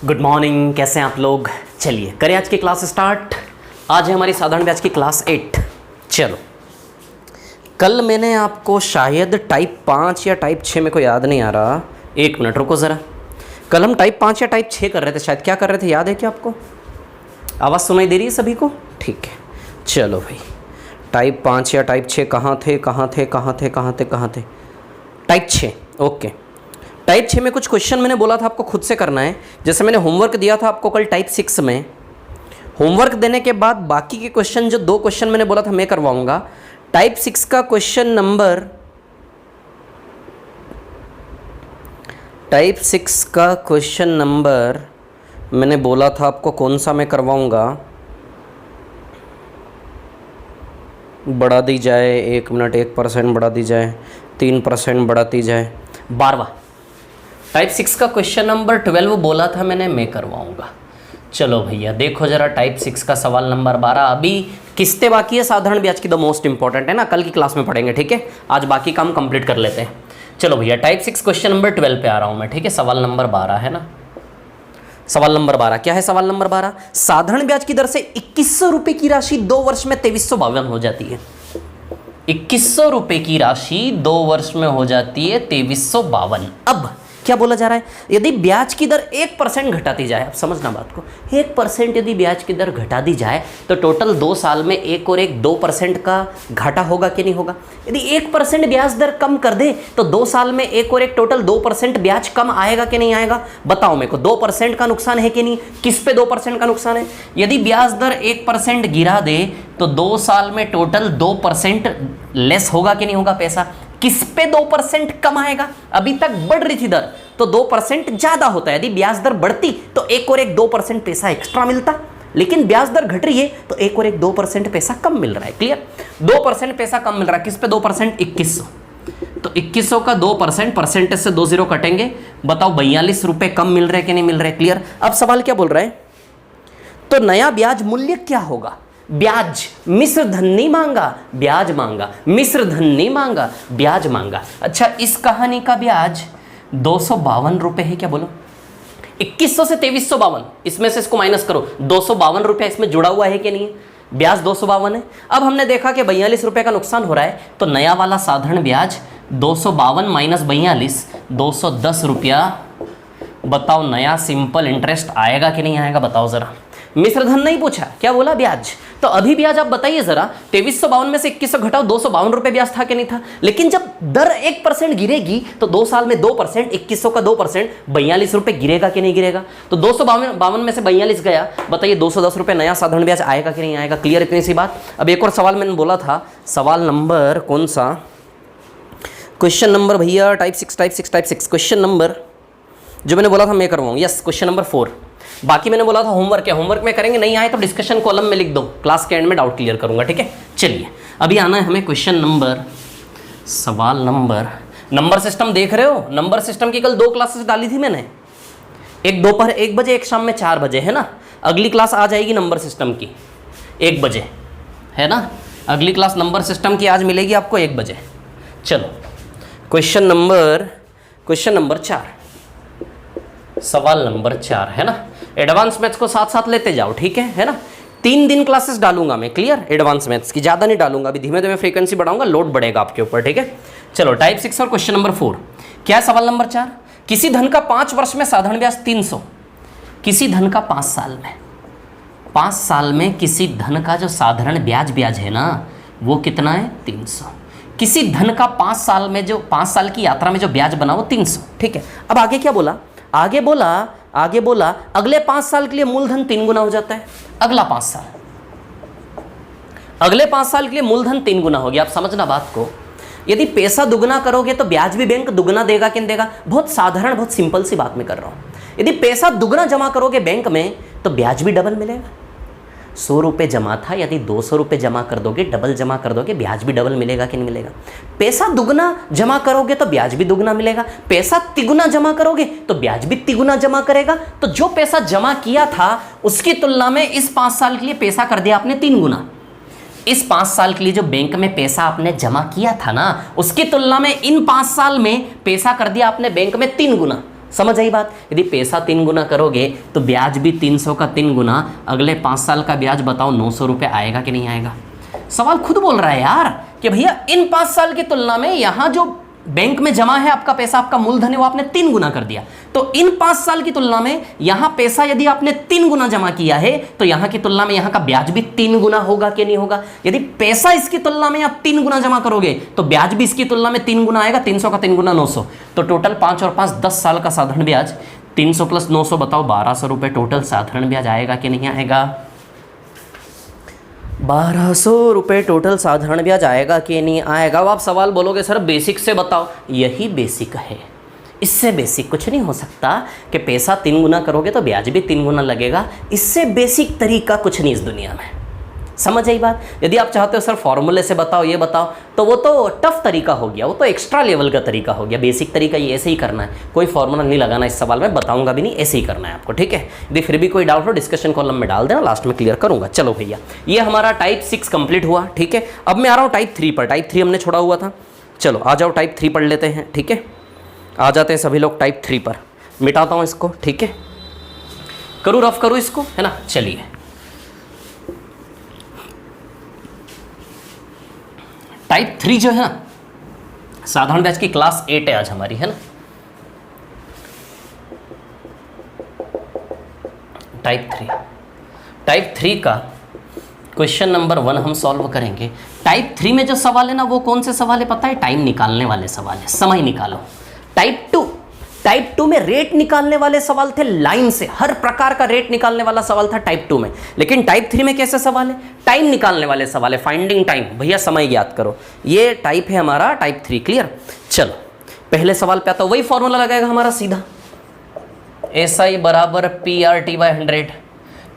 Good morning, कैसे हैं आप लोग। चलिए करें आज की क्लास स्टार्ट। आज है हमारी साधारण ब्याज की क्लास 8। चलो, कल मैंने आपको शायद टाइप 5 या टाइप 6, मेरे को याद नहीं आ रहा, एक मिनट रुको ज़रा। कल हम टाइप 5 या टाइप 6 कर रहे थे शायद। क्या कर रहे थे, याद है क्या आपको? आवाज़ सुनाई दे रही है सभी को? ठीक है, चलो भाई। टाइप 5 या टाइप 6 कहाँ थे? Type 6, okay. टाइप 6 में कुछ क्वेश्चन मैंने बोला था आपको खुद से करना है। जैसे मैंने होमवर्क दिया था आपको कल टाइप 6 में। होमवर्क देने के बाद बाकी के क्वेश्चन, जो 2 क्वेश्चन मैंने बोला था मैं करवाऊंगा। टाइप 6 का क्वेश्चन नंबर, टाइप 6 का क्वेश्चन नंबर मैंने बोला था आपको कौन सा मैं करवाऊंगा। बढ़ा दी जाए, 1 मिनट, 1% बढ़ा दी जाए, 3% बढ़ाती जाए, 12वां। टाइप 6 का क्वेश्चन नंबर 12 बोला था मैंने मैं करवाऊंगा। चलो भैया देखो जरा, टाइप 6 का सवाल नंबर 12। अभी किस्तें बाकी है साधारण ब्याज की, द मोस्ट इंपॉर्टेंट है ना, कल की क्लास में पढ़ेंगे, ठीक है। आज बाकी काम कंप्लीट कर लेते हैं। चलो भैया, टाइप 6 क्वेश्चन नंबर 12 पे आ रहा हूँ मैं, ठीक है। सवाल नंबर 12 है ना। सवाल नंबर 12 क्या है? सवाल नंबर 12, साधारण ब्याज की दर से 2100 रुपये की राशि 2 वर्ष में 2352 हो जाती है। 2100 रुपये की राशि 2 वर्ष में हो जाती है 2352। अब क्या बोला जा रहा है? यदि ब्याज की दर 1% घटाती जाए, अब समझना बात को, 1% यदि ब्याज की दर घटा दी जाए तो टोटल 2 साल में 1 और 1 2% का घाटा होगा कि नहीं होगा? यदि 1% ब्याज दर कम कर दे तो 2 साल में 1 और 1 टोटल 2% ब्याज कम आएगा कि नहीं आएगा? बताओ मेरे को, 2% का नुकसान है कि नहीं? किस पे 2% का नुकसान है? यदि ब्याज दर 1% गिरा दे तो 2 साल में टोटल 2% लेस होगा कि नहीं होगा पैसा? किस पे 2% कम आएगा? अभी तक बढ़ रही थी दर तो 2% ज्यादा होता है। यदि ब्याज दर बढ़ती तो 1 और 1 2% पैसा एक्स्ट्रा मिलता, लेकिन ब्याज दर घट रही है तो 1 और 1 2% पैसा कम मिल रहा है। क्लियर? 2% पैसा कम मिल रहा है। किस पे 2%? 2100। तो 2100 का 2%, परसेंटेज से 2 0 कटेंगे। बताओ 42 रुपए कम मिल रहे कि नहीं मिल रहे? क्लियर? अब सवाल क्या बोल रहा है? तो नया ब्याज मूल्य क्या होगा? ब्याज, मिश्र धन नहीं मांगा, ब्याज मांगा। मिश्र धन नहीं मांगा, ब्याज मांगा। अच्छा, इस कहानी का ब्याज 252 रुपए है क्या? बोलो। 2100 से 2352, इसमें से इसको माइनस करो, 252 रुपया इसमें जुड़ा हुआ है कि नहीं? ब्याज 252 है। अब हमने देखा कि 42 रुपए का नुकसान हो रहा है, तो नया वाला साधारण ब्याज 252 माइनस 42, 210 रुपया। बताओ नया सिंपल इंटरेस्ट आएगा कि नहीं आएगा? बताओ जरा। मिश्र धन नहीं पूछा, क्या बोला? ब्याज। तो अभी ब्याज आप बताइए जरा, 2352 में से 2100 घटाओ, 252 रुपए ब्याज था कि नहीं था? लेकिन जब दर 1% गिरेगी तो 2 साल में 2%, 2100 का 2%, 42 रुपए गिरेगा कि नहीं गिरेगा? तो 252 में से 42 गया, बताइए 210 रुपए नया साधारण ब्याज आएगा कि नहीं आएगा? क्लियर? इतनी सी बात। अब एक और सवाल मैंने बोला था, सवाल नंबर कौन सा? क्वेश्चन नंबर भैया टाइप 6 क्वेश्चन नंबर जो मैंने बोला था मैं करवाऊँ। Yes, question number 4। बाकी मैंने बोला था होमवर्क है, होमवर्क में करेंगे, नहीं आए तो डिस्कशन कॉलम में लिख दो, क्लास के एंड में डाउट क्लियर करूंगा, ठीक है। चलिए अभी आना है हमें क्वेश्चन नंबर, सवाल नंबर सिस्टम देख रहे हो? नंबर सिस्टम की कल 2 क्लासेस डाली थी मैंने, एक दोपहर 1 बजे, एक शाम में 4 बजे, है ना। अगली क्लास आ जाएगी नंबर सिस्टम की 1 बजे, है ना। अगली क्लास नंबर सिस्टम की आज मिलेगी आपको 1 बजे। चलो क्वेश्चन नंबर 4, सवाल नंबर 4 है ना। एडवांस मैथ्स को साथ साथ लेते जाओ, ठीक है ना। 3 दिन क्लासेस डालूंगा मैं, क्लियर। एडवांस मैथ्स की ज़्यादा नहीं डालूंगा, अभी धीमे धीमे फ्रीक्वेंसी बढ़ाऊंगा, लोड बढ़ेगा आपके ऊपर, ठीक है। चलो टाइप 6 और क्वेश्चन नंबर 4 क्या है? सवाल नंबर 4, किसी धन का 5 वर्ष में साधारण ब्याज 300, किसी धन का 5 साल में किसी धन का जो साधारण ब्याज है ना, वो कितना है? 300। किसी धन का 5 साल में, जो 5 साल की यात्रा में जो ब्याज बना वो 300, ठीक है। अब आगे क्या बोला? आगे बोला अगले 5 साल के लिए मूलधन 3 गुना हो जाता है। अगले 5 साल के लिए मूलधन 3 गुना हो गया। आप समझना बात को, यदि पैसा दुगना करोगे तो ब्याज भी बैंक दुगना देगा कि नहीं देगा? बहुत साधारण, बहुत सिंपल सी बात मैं कर रहा हूं। यदि पैसा दुगना जमा करोगे बैंक में तो ब्याज भी डबल मिलेगा। 100 रुपये जमा था, यदि 200 रुपये जमा कर दोगे, डबल जमा कर दोगे, ब्याज भी डबल मिलेगा कि नहीं मिलेगा? पैसा दुगना जमा करोगे तो ब्याज भी दुगना मिलेगा, पैसा तिगुना जमा करोगे तो ब्याज भी तिगुना जमा करेगा। तो जो पैसा जमा किया था उसकी तुलना में इस 5 साल के लिए पैसा कर दिया आपने 3 गुना। इस 5 साल के लिए जो बैंक में पैसा आपने जमा किया था ना, उसकी तुलना में इन 5 साल में पैसा कर दिया आपने बैंक में 3 गुना। समझ आई बात। यदि पैसा 3 गुना करोगे तो ब्याज भी 300 का 3 गुना, अगले 5 साल का ब्याज बताओ 900 रुपये आएगा कि नहीं आएगा। सवाल खुद बोल रहा है यार कि भैया इन 5 साल की तुलना में यहाँ जो बैंक में जमा है आपका पैसा, आपका मूलधन है, वो आपने 3 गुना कर दिया। तो इन 5 साल की तुलना में यहाँ पैसा यदि आपने 3 गुना जमा किया है तो यहाँ की तुलना में यहाँ का ब्याज भी 3 गुना होगा कि नहीं होगा। यदि पैसा इसकी तुलना में आप 3 गुना जमा करोगे तो ब्याज भी इसकी तुलना में 3 गुना आएगा। 300 का 3 गुना 900, तो टोटल 5 और 5 10 साल का साधारण ब्याज 300 प्लस 900 बताओ 1200 रुपये टोटल साधारण ब्याज आएगा कि नहीं आएगा। 1200 रुपये टोटल साधारण ब्याज आएगा कि नहीं आएगा। अब आप सवाल बोलोगे सर बेसिक से बताओ, यही बेसिक है, इससे बेसिक कुछ नहीं हो सकता कि पैसा 3 गुना करोगे तो ब्याज भी 3 गुना लगेगा। इससे बेसिक तरीका कुछ नहीं इस दुनिया में। समझ आई बात। यदि आप चाहते हो सर फॉर्मूले से बताओ ये बताओ, तो वो तो टफ तरीका हो गया, वो तो एक्स्ट्रा लेवल का तरीका हो गया। बेसिक तरीका ये ऐसे ही करना है, कोई फॉर्मूला नहीं लगाना इस सवाल में, बताऊंगा भी नहीं, ऐसे ही करना है आपको, ठीक है। यदि फिर भी कोई डाउट हो डिस्कशन कॉलम में डाल देना, लास्ट में क्लियर करूंगा। चलो भैया ये हमारा टाइप 6 कंप्लीट हुआ, ठीक है। अब मैं आ रहा हूँ टाइप 3 पर। टाइप 3 हमने छोड़ा हुआ था, चलो आ जाओ टाइप 3 पढ़ लेते हैं, ठीक है। आ जाते हैं सभी लोग टाइप 3 पर। मिटाता हूँ इसको, ठीक है, करूँ रफ करूँ इसको, है ना। चलिए टाइप 3 जो है ना, साधारण ब्याज की क्लास 8 है आज हमारी, है ना। टाइप 3 का क्वेश्चन नंबर 1 हम सॉल्व करेंगे। टाइप 3 में जो सवाल है ना वो कौन से सवाल है पता है? टाइम निकालने वाले सवाल है, समय निकालो। टाइप 2 में रेट निकालने वाले सवाल थे, लाइन से हर प्रकार का रेट निकालने वाला सवाल था टाइप 2 में। लेकिन टाइप 3 में कैसे सवाल है? टाइम निकालने वाले सवाल है, फाइंडिंग टाइम। भैया समय याद करो, ये टाइप है हमारा टाइप 3, क्लियर। चलो पहले सवाल पे आता, वही फॉर्मूला लगाएगा हमारा सीधा, SI बराबर PR/100।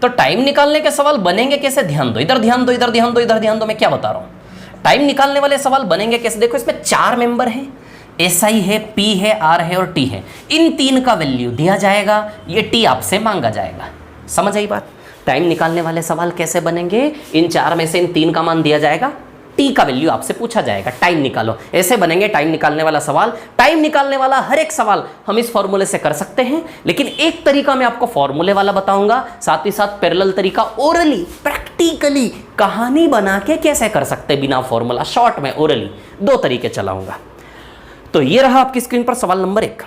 तो टाइम निकालने के सवाल बनेंगे कैसे? ध्यान दो, इधर ध्यान दो, इधर ध्यान दो, इधर ध्यान दो, मैं क्या बता रहा हूं। टाइम निकालने वाले सवाल बनेंगे कैसे? देखो इसमें 4 मेंबर हैं, SI है, P है, R है और T है। इन 3 का वैल्यू दिया जाएगा, ये T आपसे मांगा जाएगा। समझ आई बात। टाइम निकालने वाले सवाल कैसे बनेंगे? इन 4 में से इन 3 का मान दिया जाएगा, T का वैल्यू आपसे पूछा जाएगा, टाइम निकालो, ऐसे बनेंगे टाइम निकालने वाला सवाल। टाइम निकालने वाला हर एक सवाल हम इस फॉर्मूले से कर सकते हैं, लेकिन एक तरीका मैं आपको फॉर्मूले वाला बताऊंगा, साथ ही साथ पैरेलल तरीका ओरली प्रैक्टिकली कहानी बना के कैसे कर सकते हैं बिना फॉर्मूला, शॉर्ट में ओरली 2 तरीके चलाऊंगा। तो ये रहा आपकी स्क्रीन पर सवाल नंबर 1।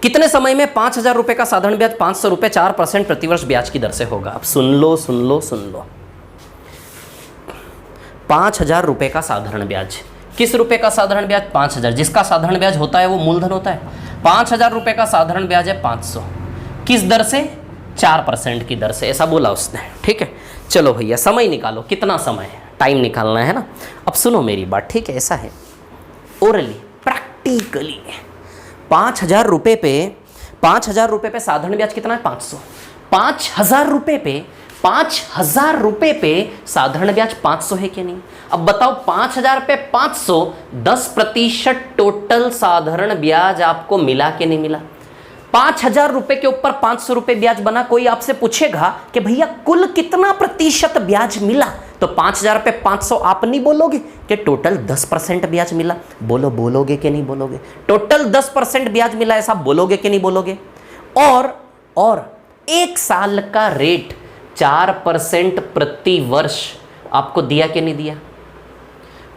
कितने समय में 5000 रुपए का साधारण ब्याज 500 रुपए 4% प्रतिवर्ष ब्याज की दर से होगा? अब सुन लो 5000 रुपए का साधारण ब्याज, किस रुपए का साधारण ब्याज? 5000। जिसका साधारण ब्याज होता है वो मूलधन होता है। 5000 रुपए का साधारण ब्याज है 500, किस दर से? 4% की दर से, ऐसा बोला उसने, ठीक है। चलो भैया समय निकालो, कितना समय है? टाइम निकालना है ना। अब सुनो मेरी बात, ठीक है, ऐसा है ओरली प्रैक्टिकली 5000 रुपए पे साधारण ब्याज कितना है? 500। 5000 रुपए पे साधारण ब्याज 500 है कि नहीं? अब बताओ 5000 पे 500, 10% टोटल साधारण ब्याज आपको मिला कि नहीं मिला? 5000 रुपए के ऊपर 500 रुपए ब्याज बना। कोई आपसे पूछेगा कि भैया कुल कितना प्रतिशत ब्याज मिला, तो 5000 पे 500 आप नहीं बोलोगे कि टोटल 10% ब्याज मिला? बोलोगे कि नहीं बोलोगे? टोटल 10% ब्याज मिला, ऐसा बोलोगे कि नहीं बोलोगे? और 1 साल का रेट 4% प्रति वर्ष आपको दिया कि नहीं दिया?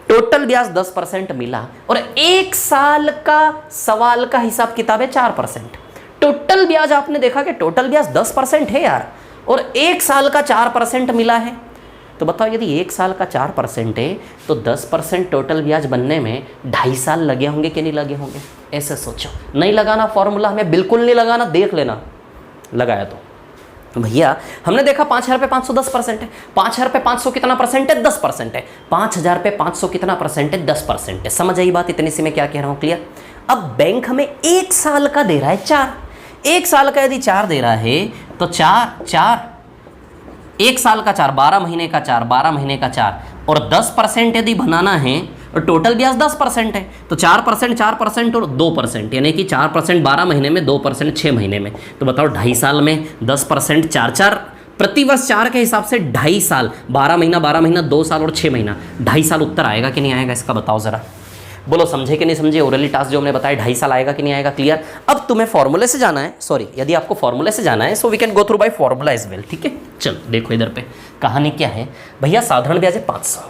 टोटल ब्याज 10% मिला और 1 साल का सवाल का हिसाब किताब है 4%। टोटल ब्याज आपने देखा कि टोटल ब्याज 10% है यार, और 1 साल का 4% मिला है। तो बताओ यदि 1 साल का 4% है तो 10% टोटल ब्याज बनने में 2.5 साल लगे होंगे कि नहीं लगे होंगे? ऐसे सोचो। नहीं लगाना फॉर्मूला, हमें बिल्कुल नहीं लगाना, देख लेना लगाया तो भैया हमने देखा 5000 पे 500 10% है। 5000 पे 500 कितना परसेंट है? 10% है। 5000 पे 500 कितना परसेंट है? 10% है। समझ आई बात? इतनी सी मैं क्या कह रहा हूँ, क्लियर। अब बैंक हमें 1 साल का दे रहा है 4, 1 साल का यदि 4 दे रहा है तो 4 1 साल का 4, 12 महीने का 4, 12 महीने का 4, और 10% यदि बनाना है और टोटल ब्याज 10% है तो 4% और 2%, यानी कि 4% 12 महीने में, 2% 6 महीने में। तो बताओ 2.5 साल में 10% 4 प्रतिवर्ष 4 के हिसाब से 2.5 साल, 12 महीना 2 साल और 6 महीना, 2.5 साल उत्तर आएगा कि नहीं आएगा इसका बताओ ज़रा। बोलो समझे कि नहीं समझे? ओरली टास्क जो हमने बताया 2.5 साल आएगा कि नहीं आएगा? क्लियर। अब तुम्हें फॉर्मूले से जाना है, सॉरी यदि आपको फॉर्मूले से जाना है so we can go through by formula as well, ठीक है। चलो देखो इधर पे कहानी क्या है भैया, साधारण ब्याज है 500,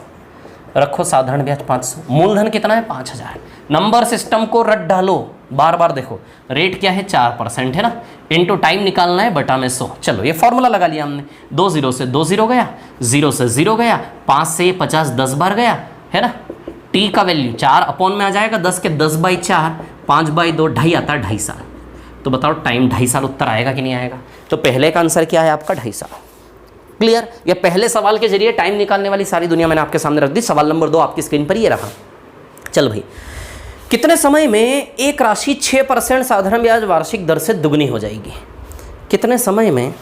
रखो साधारण ब्याज 500, मूलधन कितना है 5000, नंबर सिस्टम को रट डालो, बार बार देखो, रेट क्या है 4% है ना, इनटू टाइम निकालना है बटा में 100। चलो ये फॉर्मूला लगा लिया हमने, 2 0 से 2 0 गया, 0 से 0 गया, 5 से 50 10 बार गया है ना, टी का वैल्यू 4 अपॉन में आ जाएगा 10 के 10/4, 5/2 2.5 आता है 2.5 साल। तो बताओ टाइम 2.5 साल उत्तर आएगा कि नहीं आएगा? तो पहले का आंसर क्या है आपका 2.5 साल। क्लियर। ये पहले सवाल के जरिए टाइम निकालने वाली सारी दुनिया मैंने आपके सामने रख दी। सवाल नंबर 2 आपकी स्क्रीन पर ये रहा। चल भाई, कितने समय में एक राशि 6% साधारण ब्याज वार्षिक दर से दुगनी हो जाएगी? कितने समय में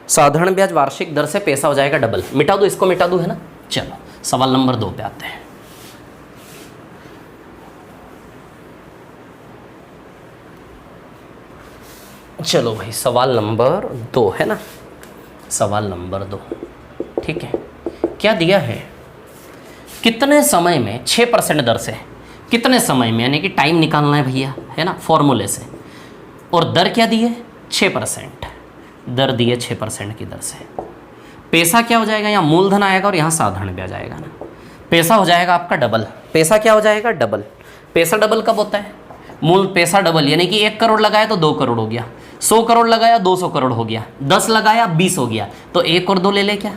साधारण ब्याज वार्षिक दर से पैसा हो जाएगा डबल? मिटा दो इसको, मिटा दो है ना। चलो सवाल नंबर 2 पे आते हैं। चलो भाई सवाल नंबर 2 है ना, सवाल नंबर 2 ठीक है। क्या दिया है, कितने समय में 6% दर से, कितने समय में, यानी कि टाइम निकालना है भैया है ना फॉर्मूले से, और दर क्या दी है 6%, दर दी है 6% की दर से। पैसा क्या हो जाएगा, यहाँ मूलधन आएगा और यहाँ साधारण ब्याज आएगा ना, पैसा हो जाएगा आपका डबल। पैसा क्या हो जाएगा डबल। पैसा डबल कब होता है, मूल पैसा डबल, यानी कि 1 करोड़ लगाया तो 2 करोड़ हो गया, 100 करोड़ लगाया 200 करोड़ हो गया, 10 लगाया 20 हो गया, तो 1 और 2 ले ले क्या,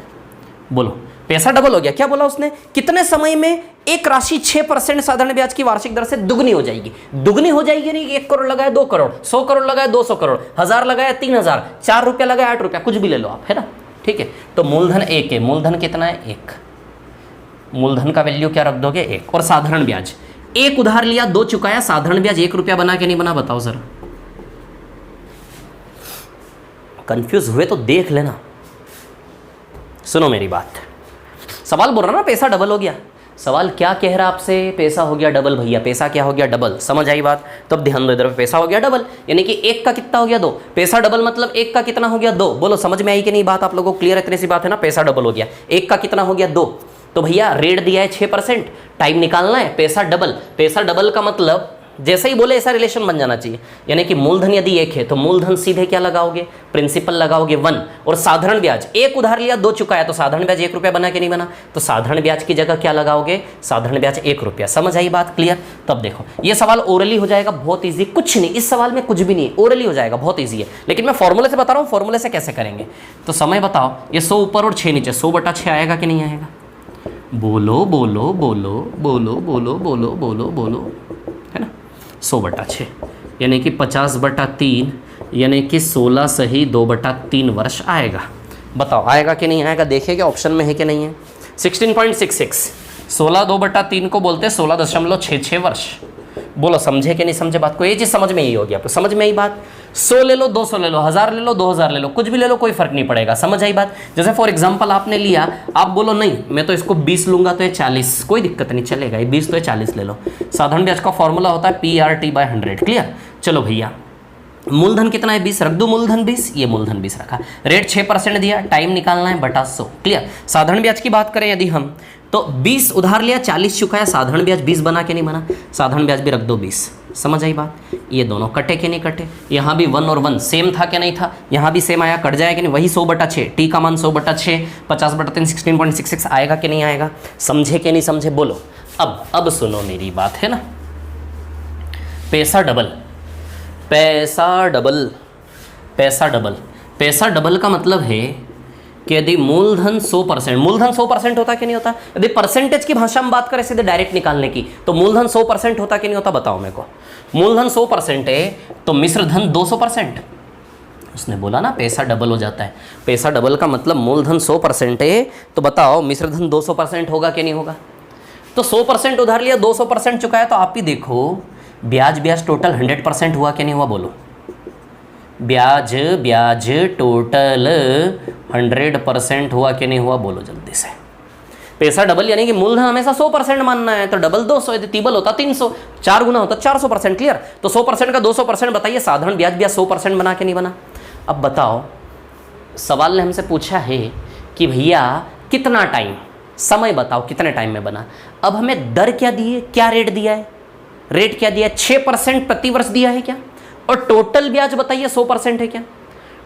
बोलो पैसा डबल हो गया। क्या बोला उसने, कितने समय में एक राशि 6% साधारण ब्याज की वार्षिक दर से दुगनी हो जाएगी। दुगनी हो जाएगी नहीं, 1 करोड़ लगाया 2 करोड़, 100 करोड़ लगाया 200 करोड़, 1000 लगाया 3000, 4 रुपया लगाया 8 रुपया, कुछ भी ले लो आप है ना, ठीक है। तो मूलधन 1 है, मूलधन कितना है 1, मूलधन का वैल्यू क्या रख दोगे 1, और साधारण ब्याज 1 उधार लिया 2 चुकाया, साधारण ब्याज 1 रुपया बना के नहीं बना, बताओ जरा। कंफ्यूज हुए तो देख लेना, सुनो मेरी बात। सवाल बोल रहा ना पैसा डबल हो गया, सवाल क्या कह रहा आपसे, पैसा हो गया डबल भैया, पैसा क्या हो गया डबल, समझ आई बात। तो अब ध्यान दो इधर, पैसा हो गया डबल, यानी कि 1 का कितना हो गया 2, पैसा डबल मतलब 1 का कितना हो गया 2, बोलो समझ में आई कि नहीं बात, आप लोगों को क्लियर है? इतनी सी बात है ना, पैसा डबल हो गया, 1 का कितना हो गया 2, तो भैया रेट दिया है 6%, टाइम निकालना है, पैसा डबल। पैसा डबल का मतलब जैसे ही बोले ऐसा रिलेशन बन जाना चाहिए, यानी कि मूलधन यदि 1 है तो मूलधन सीधे क्या लगाओगे, प्रिंसिपल लगाओगे 1, और साधारण ब्याज 1 उधार लिया 2 चुकाया, तो साधारण ब्याज 1 रुपया बना कि नहीं बना, तो साधारण ब्याज की जगह क्या लगाओगे, साधारण ब्याज 1 रुपया। समझ आई बात, क्लियर। तब देखो ये सवाल ओरली हो जाएगा, बहुत ईजी, कुछ नहीं इस सवाल में कुछ भी नहीं, ओरली हो जाएगा, बहुत ईजी है। लेकिन मैं फॉर्मूले से बता रहा हूँ, फॉर्मूले से कैसे करेंगे। तो समय बताओ, ये 100 ऊपर और 6 नीचे, 100/6 आएगा कि नहीं आएगा, बोलो बोलो बोलो बोलो बोलो बोलो बोलो बोलो, है ना 100/6, यानी कि 50/3, यानी कि 16 सही 2/3 वर्ष आएगा। बताओ आएगा कि नहीं आएगा, देखेगा ऑप्शन में है कि नहीं है। 16.66, 16 2/3 को बोलते हैं 16.66 वर्ष। बोलो समझे कि नहीं समझे बात को, ये चीज़ समझ में ही होगी आपको, समझ में आई बात। 100 ले लो 200 ले लो, 1000 ले लो 2000 ले लो, कुछ भी ले लो, कोई फर्क नहीं पड़ेगा, समझ आई बात। जैसे फॉर एग्जांपल आपने लिया, आप बोलो नहीं मैं तो इसको 20 लूंगा तो ये 40, कोई दिक्कत नहीं चलेगा, ये 20 तो ये 40 ले लो। साधारण ब्याज का फॉर्मूला होता है PRT/100, क्लियर। चलो भैया मूलधन कितना है 20, रख दो मूलधन 20, ये मूलधन 20 रखा, रेट 6% दिया, टाइम निकालना है बटा 100, क्लियर। साधारण ब्याज की बात करें यदि हम, तो 20 उधार लिया 40 चुकाया, साधारण ब्याज 20 बना के नहीं बना, साधारण ब्याज भी रख दो 20। समझ आई बात। ये दोनों कटे कि नहीं कटे, यहाँ भी 1 और 1 सेम था कि नहीं था, यहाँ भी सेम आया, कट जाएगा कि नहीं, वही 100/6, टी का मान 100/6, 50/3 16.66 आएगा कि नहीं आएगा, समझे कि नहीं समझे बोलो। अब सुनो मेरी बात है ना, पैसा डबल, पैसा डबल, पैसा डबल, पैसा डबल का मतलब है कि यदि मूलधन 100%, मूलधन 100% होता कि नहीं होता, यदि परसेंटेज की भाषा में बात करें सीधे डायरेक्ट निकालने की, तो मूलधन 100% होता कि नहीं होता, बताओ मेरे को। मूलधन 100% है तो मिश्र धन 200%, उसने बोला ना पैसा डबल हो जाता है, पैसा डबल का मतलब मूलधन 100% है, तो बताओ मिश्र धन 200% होगा कि नहीं होगा। तो 100% उधार लिया 200% चुकाया, तो आप ही देखो ब्याज टोटल 100% हुआ कि नहीं हुआ, बोलो ब्याज टोटल 100% हुआ कि नहीं हुआ, बोलो जल्दी से। पैसा डबल यानी कि मूलधन हमेशा 100% मानना है, तो डबल 200, यदि तिबल होता 300, 4 गुना होता 400%, क्लियर। तो 100% का 200% बताइए, साधारण ब्याज भी 100% बना के नहीं बना। अब बताओ सवाल ने हमसे पूछा है कि भैया कितना टाइम, समय बताओ कितने टाइम में बना। अब हमें दर क्या दी है, क्या रेट दिया है, रेट क्या दिया है, 6% प्रति वर्ष दिया है क्या, और टोटल ब्याज बताइए 100% है क्या,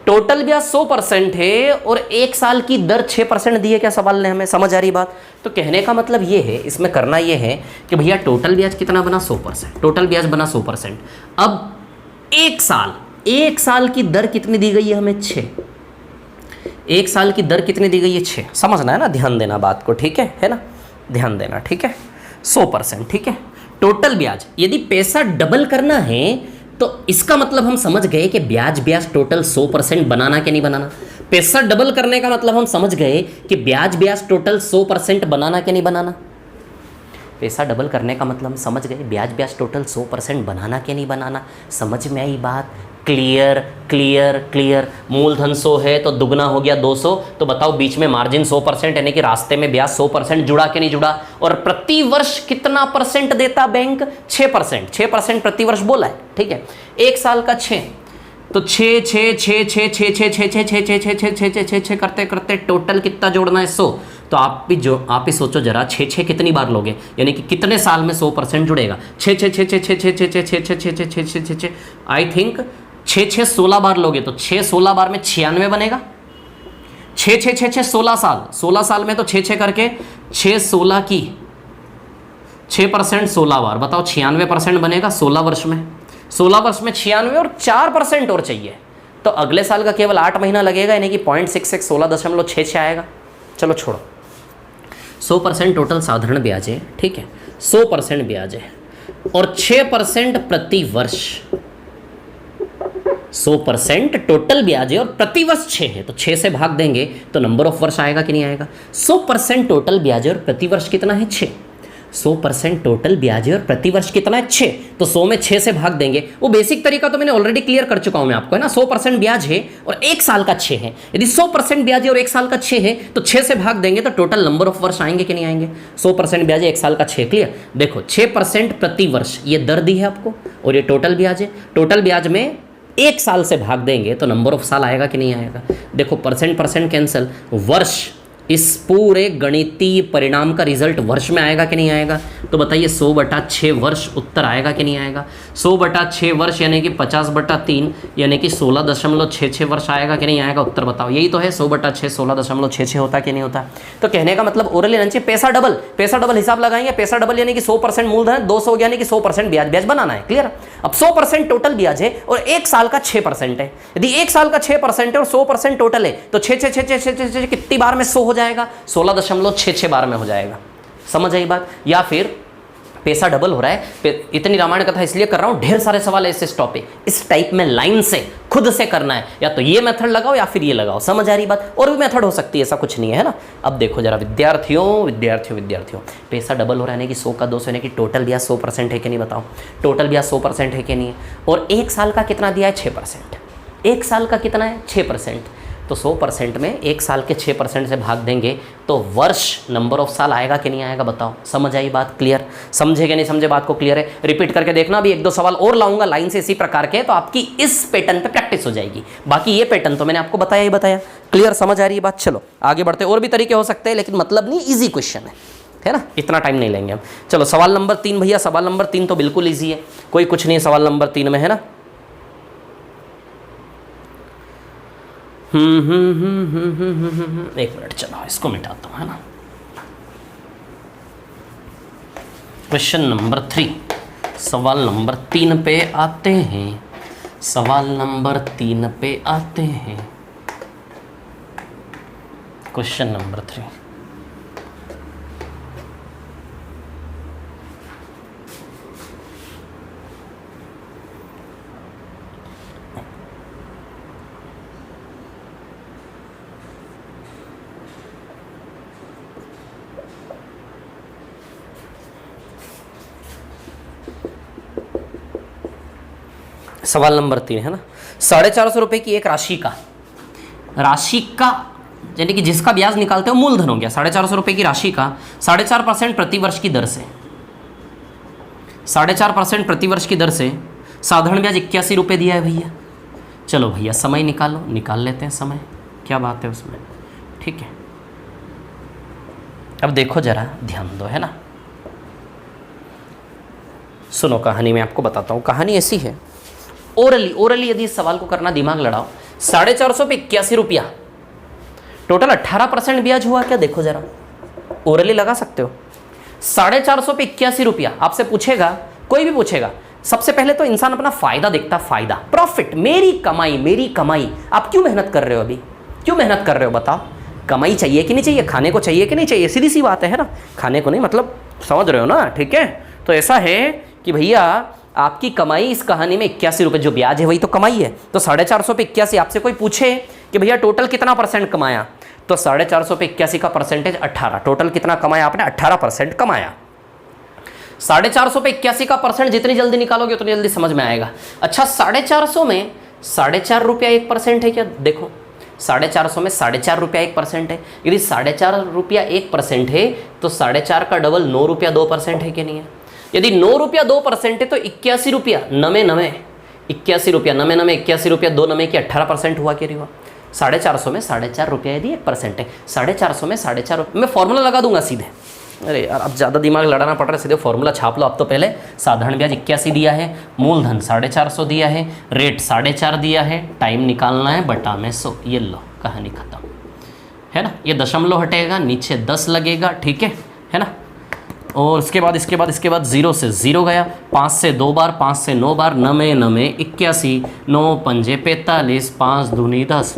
टोटल ब्याज 100% है और 1 साल की दर 6% दी है क्या सवाल ने हमें, समझ आ रही बात। तो कहने का मतलब ये है, इसमें करना ये है कि भैया टोटल ब्याज कितना बना 100%, टोटल ब्याज बना 100%। अब 1 साल की दर कितनी दी गई है हमें, 6। 1 साल की दर कितनी दी गई है, 6। समझना है ना, ध्यान देना बात को, ठीक है ना, ध्यान देना, ठीक है। 100%, ठीक है। टोटल ब्याज, यदि पैसा डबल करना है तो इसका मतलब हम समझ गए कि ब्याज टोटल 100% बनाना कि नहीं बनाना। पैसा डबल करने का मतलब हम समझ गए कि ब्याज टोटल 100% बनाना कि नहीं बनाना। पैसा डबल करने का मतलब हम समझ गए ब्याज टोटल 100% बनाना कि नहीं बनाना। समझ में आई बात, क्लियर क्लियर क्लियर। मूलधन 100 है तो दुगना हो गया 200, तो बताओ बीच में मार्जिन 100% यानी कि रास्ते में ब्याज 100% जुड़ा कि नहीं जुड़ा। और प्रति वर्ष कितना परसेंट देता बैंक, 6%। 6% प्रति वर्ष बोला है, ठीक है। 1 साल का 6, तो 6 6 6 6 6 6 6 6 6 6 6 6 6 6 6 करते करते टोटल कितना जोड़ना है 100। तो आप ही सोचो जरा, 6 6 कितनी बार लोगे, यानी कि कितने साल में 100% जुड़ेगा। 6 6 6 6 6 6 6 6 6 6 6 6 6 6 आई थिंक 6 6 16 बार लोगे तो 6 16 बार में 96 बनेगा। 6 6 6 6 16 साल, 16 साल में तो 6 6 करके 6 16 की 6% 16 बार, बताओ 96% बनेगा 16 वर्ष में। 16 वर्ष में 96 और 4% और चाहिए, तो अगले साल का केवल 8 महीना लगेगा, यानी कि 0.66 16.66 आएगा। चलो छोड़ो, 100% टोटल साधारण ब्याज है, ठीक है, 100% ब्याज है और 6% प्रति वर्ष। 100% टोटल ब्याज है और प्रति वर्ष 6 है, तो 6 से भाग देंगे तो नंबर ऑफ वर्ष आएगा कि नहीं आएगा। 100% टोटल ब्याज है और प्रति वर्ष कितना है, 6। 100% टोटल ब्याज है और प्रति वर्ष कितना है, 6। तो 100 में 6 से भाग देंगे, वो बेसिक तरीका तो मैंने ऑलरेडी क्लियर कर चुका हूं मैं आपको, है ना। 100% ब्याज है और 1 साल का 6 है। यदि 100% ब्याज है और 1 साल का 6 है तो 6 से भाग देंगे तो टोटल नंबर ऑफ वर्ष आएंगे कि नहीं आएंगे। 100% ब्याज है, 1 साल का 6, क्लियर। देखो 6% प्रति वर्ष ये दर दी है आपको और ये टोटल ब्याज है। टोटल ब्याज में 1 साल से भाग देंगे तो नंबर ऑफ साल आएगा कि नहीं आएगा। देखो परसेंट कैंसिल, वर्ष, इस पूरे गणितीय परिणाम का रिजल्ट वर्ष में आएगा कि नहीं आएगा। तो बताइए 100/6 वर्ष उत्तर आएगा कि नहीं आएगा। 100/6 वर्ष यानी कि 50/3 यानी कि 16.66 वर्ष आएगा कि नहीं आएगा, उत्तर बताओ। यही तो है 100/6 16.66 होता कि नहीं होता। तो कहने का मतलब ओरली लेना चाहिए, पैसा डबल हिसाब लगाएंगे। पैसा डबल यानी कि 100% मूलधन, 200 यानी कि 100% ब्याज बनाना है, क्लियर। अब 100% टोटल ब्याज है और 1 साल का 6% है। यदि 1 साल का 6% है और 100% टोटल है तो 6 कितनी बार में 100 हो जाएगा, 16.66 बार में हो जाएगा। समझ आई बात। या फिर पैसा डबल हो रहा है, इतनी रामायण कथा इसलिए कर रहा हूं, ढेर सारे सवाल ऐसे इस टॉपिक, इस टाइप में लाइन से खुद से करना है, या तो ये मेथड लगाओ या फिर ये लगाओ। समझ आ रही बात। और भी मेथड हो सकती है, ऐसा कुछ नहीं है ना। अब देखो जरा विद्यार्थियों, पैसा डबल हो रहा है यानी कि 100 का 200 यानी कि टोटल ब्याज 100% है कि नहीं, बताओ। टोटल ब्याज 100% है कि नहीं है। और 1 साल का कितना दिया है, 6%। 1 साल का कितना है, 6%। तो 100% में 1 साल के 6% से भाग देंगे तो वर्ष, नंबर ऑफ साल आएगा कि नहीं आएगा, बताओ। समझ आई बात, क्लियर। समझे कि नहीं समझे, बात को क्लियर है। रिपीट करके देखना, अभी 1-2 सवाल और लाऊंगा लाइन से इसी प्रकार के, तो आपकी इस पैटर्न पे प्रैक्टिस हो जाएगी। बाकी ये पैटर्न तो मैंने आपको बताया ही बताया, क्लियर। समझ आ रही है बात। चलो आगे बढ़ते, और भी तरीके हो सकते हैं लेकिन मतलब नहीं, ईजी क्वेश्चन है ना, इतना टाइम नहीं लेंगे हम। चलो सवाल नंबर 3 भैया, सवाल नंबर 3 तो बिल्कुल ईजी है, कोई कुछ नहीं है सवाल नंबर 3 में, है ना। एक मिनट, चलो इसको मिटाता हूं, है ना। क्वेश्चन नंबर 3, सवाल नंबर 3 पे आते हैं। सवाल नंबर 3 पे आते हैं। क्वेश्चन नंबर 3, सवाल नंबर 3 है ना। 450 रुपये की एक राशि का यानी कि जिसका ब्याज निकालते हो मूलधन हो गया, 450 रुपये की राशि का 4.5% प्रति वर्ष की दर से, 4.5% प्रति वर्ष की दर से साधारण ब्याज 81 रुपये दिया है भैया। चलो भैया समय निकालो, निकाल लेते हैं समय, क्या बात है उसमें, ठीक है। अब देखो जरा, ध्यान दो, है ना। सुनो कहानी मैं आपको बताता हूँ। कहानी ऐसी है, ओरली यदि इस सवाल को करना, दिमाग लड़ाओ। 450 पे 81 रुपया, टोटल 18% ब्याज हुआ क्या? देखो जरा, ओरली लगा सकते हो। 450 पे 81 रुपया आपसे पूछेगा, कोई भी पूछेगा, सबसे पहले तो इंसान अपना फायदा देखता, फायदा, प्रॉफिट, मेरी कमाई। आप क्यों मेहनत कर रहे हो? अभी क्यों मेहनत कर रहे हो बताओ? कमाई चाहिए कि नहीं चाहिए? खाने को चाहिए कि नहीं चाहिए? सीधी सी बात है ना। खाने को नहीं मतलब, समझ रहे हो ना, ठीक है। तो ऐसा है कि भैया आपकी कमाई इस कहानी में 81 रुपये, जो ब्याज है वही तो कमाई है। तो 450 पे 81, आपसे कोई पूछे कि भैया टोटल कितना % कमाया, तो 450 पे 81 का परसेंटेज 18, टोटल कितना कमाया आपने? 18% कमाया। 450 पे 81 का % जितनी जल्दी निकालोगे उतनी जल्दी समझ में आएगा। अच्छा, 450 में 4.5 रुपया 1% है क्या? देखो, 450 में 4.5 रुपया 1% है। यदि 4.5 रुपया 1% है तो 4.5 का डबल 9 रुपया 2% है कि नहीं है? यदि 9 रुपया 2% है तो 81 रुपया 81 रुपया 81 रुपया 2 नमे की 18% हुआ कि नहीं हुआ? 450 में 4.5 रुपया यदि 1% है, 450 में 4.5 रुपये, मैं फॉर्मूला लगा दूंगा सीधे। अरे यार, अब ज़्यादा दिमाग लड़ाना पड़ रहा है, सीधे फॉर्मूला छाप लो। अब तो पहले साधारण ब्याज 81 दिया है, मूलधन 450 दिया है, रेट 4.5 दिया है, टाइम निकालना है बटा में 100। ये लो, कहानी खत्म, है ना। ये दशमलव हटेगा, नीचे 10 लगेगा, ठीक है ना। और इसके बाद 0 से 0 गया, 5 से 2 बार, 5 से 9 बार, 9 81, 9 पंजे 45, 5 दूनी 10,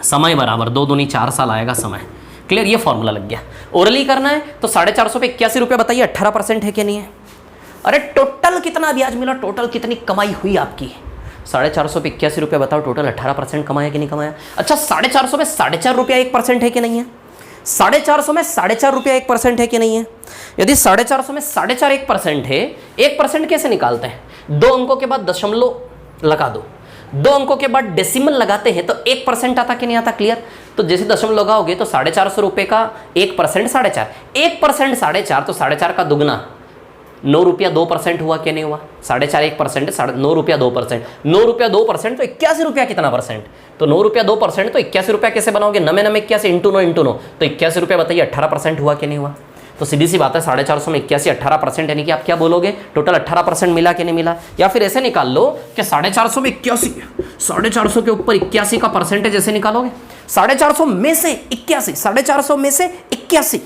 समय बराबर 2 दूनी 4 साल आएगा समय। क्लियर, ये फॉर्मूला लग गया। ओरली करना है तो 450 पे 81 रुपये, बताइए 18% है कि नहीं है? अरे टोटल कितना ब्याज मिला, टोटल कितनी कमाई हुई आपकी? 450 पे 81 रुपये, बताओ टोटल 18% कमाया कि नहीं कमाया? अच्छा, 450 में 4.5 रुपया 1% है कि नहीं है? 450 में 4.5 रुपया 1% है कि नहीं है? यदि 450 में 4.5 1% है, 1% कैसे निकालते हैं? 2 अंकों के बाद दशमलव लगा दो, 2 अंकों के बाद डेसिमल लगाते हैं तो 1% आता कि नहीं आता? क्लियर। तो जैसे दशमलव लगाओगे तो 450 रुपये का 1% 4.5, 1% 4.5 तो 4.5 का दुगना 9 रुपया 2% हुआ कि नहीं हुआ? 4.5 1% है, 9 रुपया 2%, 9 रुपया 2% तो 81 रुपया कितना %? तो 9 रुपया 2% तो 81 रुपया कैसे बनाओगे? 9 81 इंटू 9 तो 81 रुपया, बताइए 18% हुआ कि नहीं हुआ? तो सीधी सी बात है, 450 में 81 18%, यानी कि आप क्या बोलोगे, टोटल 18% मिला कि नहीं मिला? या फिर ऐसे निकाल लो कि 450 में 81, 450 के ऊपर 81 का परसेंटेज ऐसे निकालोगे, 450 में से 81, 450 में से 81,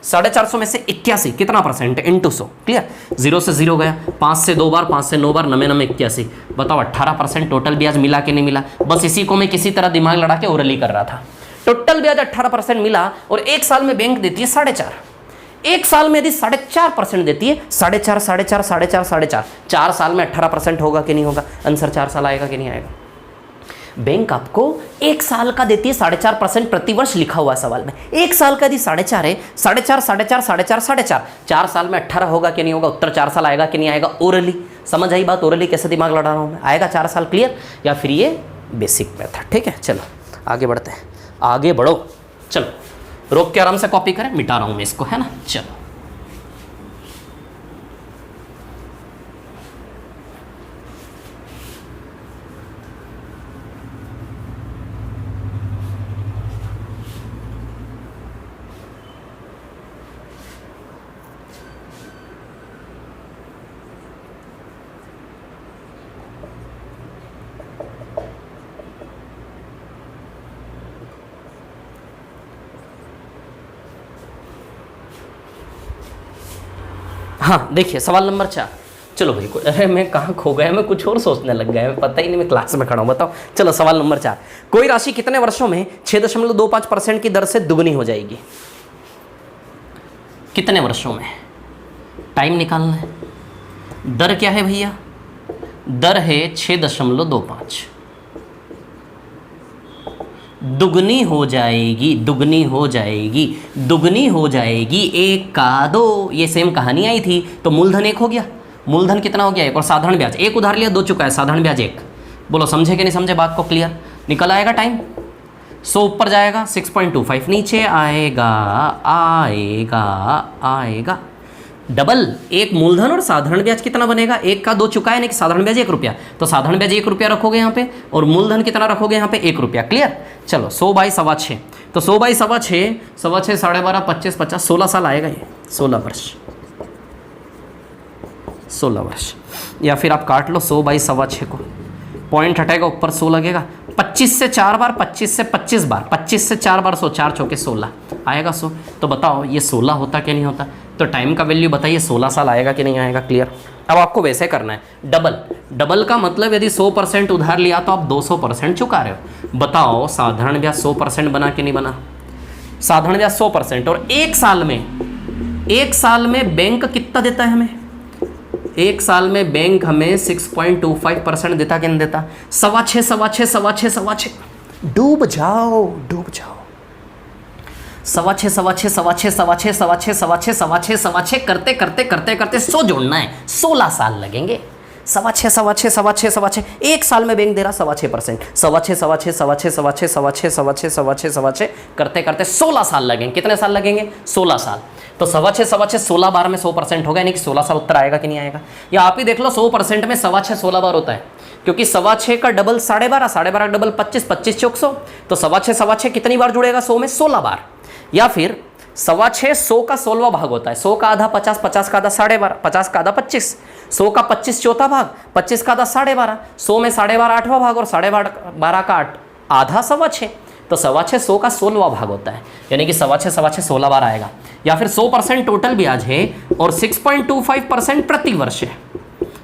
450 में से 81 कितना % है? इंटू 100। क्लियर, 0 से 0 गया, 5 से 2 बार, 5 से 9 बार, 9 81, बताओ 18% टोटल ब्याज मिला कि नहीं मिला? बस इसी को मैं किसी तरह दिमाग लड़ा के ओरली कर रहा था। टोटल ब्याज 18% मिला और 1 साल में बैंक देती है 4.5, 1 साल में यदि 4.5% देती है, 4.5 4.5 4.5 4.5, 4 साल में 18% होगा कि नहीं होगा? आंसर 4 साल आएगा कि नहीं आएगा? बैंक आपको 1 साल का देती है 4.5% प्रतिवर्ष, लिखा हुआ सवाल में। 1 साल का यदि 4.5 है, 4.5 4.5 4.5 4.5, 4 साल में 18 होगा कि नहीं होगा? उत्तर 4 साल आएगा कि नहीं आएगा? ओरली समझ आई बात? ओरली कैसे दिमाग लड़ा रहा हूँ मैं? आएगा 4 साल। क्लियर, या फिर ये बेसिक मेथड, ठीक है। चलो आगे बढ़ते हैं, आगे बढ़ो, चलो रोक के आराम से कॉपी करें, मिटा रहा हूं मैं इसको, है ना। चलो हाँ, देखिए सवाल नंबर 4। चलो भाई, अरे मैं कहाँ खो गया, मैं कुछ और सोचने लग गया, मैं पता ही नहीं, मैं क्लास में खड़ा हूँ। बताओ, चलो सवाल नंबर 4, कोई राशि कितने वर्षों में 6.25% की दर से दुगनी हो जाएगी? कितने वर्षों में? टाइम निकालना है। दर क्या है भैया? दर है 6.25, दुगनी हो जाएगी, दुगनी हो जाएगी, दुगनी हो जाएगी 1 का 2। ये सेम कहानी आई थी। तो मूलधन 1 हो गया, मूलधन कितना हो गया 1, और साधारण ब्याज 1 उधार लिया, 2 चुका है, साधारण ब्याज 1। बोलो समझे कि नहीं समझे बात को? क्लियर, निकल आएगा टाइम। 100 ऊपर जाएगा, 6.25 नीचे आएगा, आएगा आएगा डबल, एक मूलधन और साधारण ब्याज कितना बनेगा, एक का 2 चुका है, यानी कि साधारण ब्याज 1 रुपया, तो साधारण ब्याज 1 रुपया रखोगे यहाँ पे और मूलधन कितना रखोगे यहाँ पे 1 रुपया। क्लियर। चलो 100 बाई 6.25, तो 100 बाई 6.25, 6.25 12.5 25 50 16 साल आएगा ये, 16 वर्ष, 16 वर्ष। या फिर आप काट लो 100 बाई 6.25 को, पॉइंट हटेगा ऊपर 100 लगेगा, 25 से 4 बार, 25 से 25 बार, 25 से 4 बार 100, 4 चौके 16 आएगा 100। तो बताओ ये 16 होता कि नहीं होता, तो टाइम का वैल्यू बताइए 16 साल आएगा कि नहीं आएगा। क्लियर। अब आपको वैसे करना है डबल, डबल का मतलब यदि 100% उधार लिया तो आप 200% चुका रहे हो। बताओ साधारण ब्याज 100% बना कि नहीं बना, साधारण ब्याज 100%, और एक साल में बैंक कितना देता है हमें, एक साल में बैंक हमें 6.25% देता कि नहीं देता, 6.25 डूब जाओ, डूब जाओ, 6.25 करते करते करते करते 100 जोड़ना है, 16 साल लगेंगे। 6.25 एक साल में बैंक दे रहा 6.25%, 6.25 करते करते 16 साल लगेंगे। कितने साल लगेंगे, 16 साल। तो 6.25 16 बार में 100% होगा, यानी कि 16 साल उत्तर आएगा कि नहीं आएगा। या आप ही देख लो 100% में 6.25 16 बार होता है, क्योंकि 6.25 का डबल 12.5, 12.5 डबल 25, 25 चौक 100, तो 6.25 कितनी बार जुड़ेगा 100 में, 16 बार। या फिर 6.25 100 का 16वां भाग होता है, 100 का आधा 50, 50 का आधा 12.5, 50 का आधा 25, 100 का 25 चौथा भाग, 25 का आधा 12.5, 100 में 12.5 8वां भाग और 12.5 का आधा 6.25, तो 6.25 100 का 16वां भाग होता है, यानी कि 6.25 16 बार आएगा। या फिर 100% टोटल ब्याज है और 6.25% प्रति वर्ष है,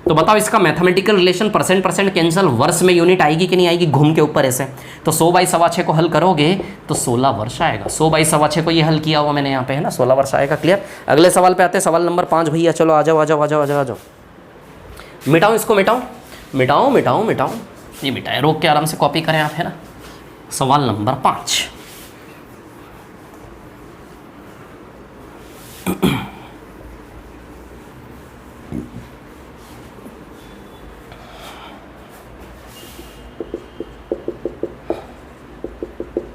तो बताओ इसका मैथमेटिकल रिलेशन परसेंट कैंसिल, वर्ष में यूनिट आएगी कि नहीं आएगी, घूम के ऊपर ऐसे। तो 100 बाई 6.25 को हल करोगे तो 16 वर्ष आएगा। 100 बाई 6.25 को ये हल किया हुआ मैंने यहाँ पे, है ना, 16 वर्ष आएगा। क्लियर। अगले सवाल पे आते हैं, सवाल नंबर 5 भैया। चलो आ जाओ आ जाओ आ जाओ आ जाओ आ जाओ, मिटाओ इसको, मिटाओ मिटाओ मिटाओ मिटाओ, ये मिटाए, रोक के आराम से कॉपी करें आप, है ना। सवाल नंबर 5,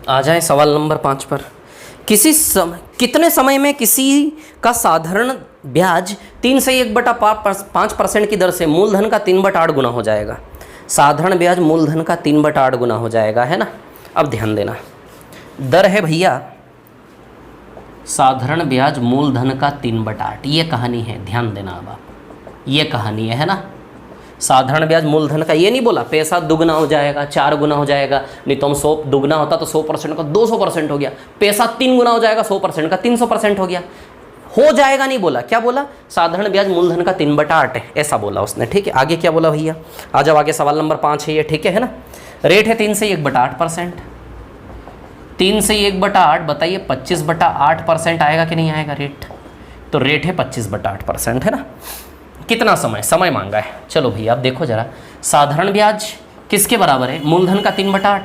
आ जाए सवाल नंबर 5 पर। कितने समय में किसी का साधारण ब्याज 3 से 1/5% की दर से मूलधन का 3/8 गुना हो जाएगा। साधारण ब्याज मूलधन का 3/8 गुना हो जाएगा, है ना। अब ध्यान देना, दर है भैया साधारण ब्याज मूलधन का 3/8, ये कहानी है, ध्यान देना। अब आप, ये कहानी है ना। साधारण ब्याज मूलधन का, ये नहीं बोला पैसा दुगना हो जाएगा, 4 गुना हो जाएगा, नहीं तो हम 100 दुगना होता तो 100% का 200% हो गया, पैसा 3 गुना हो जाएगा 100% का 300% हो गया, हो जाएगा नहीं बोला। क्या बोला, साधारण ब्याज मूलधन का 3/8 है, ऐसा बोला उसने। ठीक है, आगे क्या बोला भैया, आ जाओ आगे, सवाल नंबर 5 है ये, ठीक है ना। रेट है 3 से 1/8%, 3 से 1/8, बताइए 25/8% आएगा कि नहीं आएगा रेट, तो रेट है 25/8%, है ना। कितना समय मांगा है, चलो भैया आप देखो जरा, साधारण ब्याज किसके बराबर है, मूलधन का 3/8,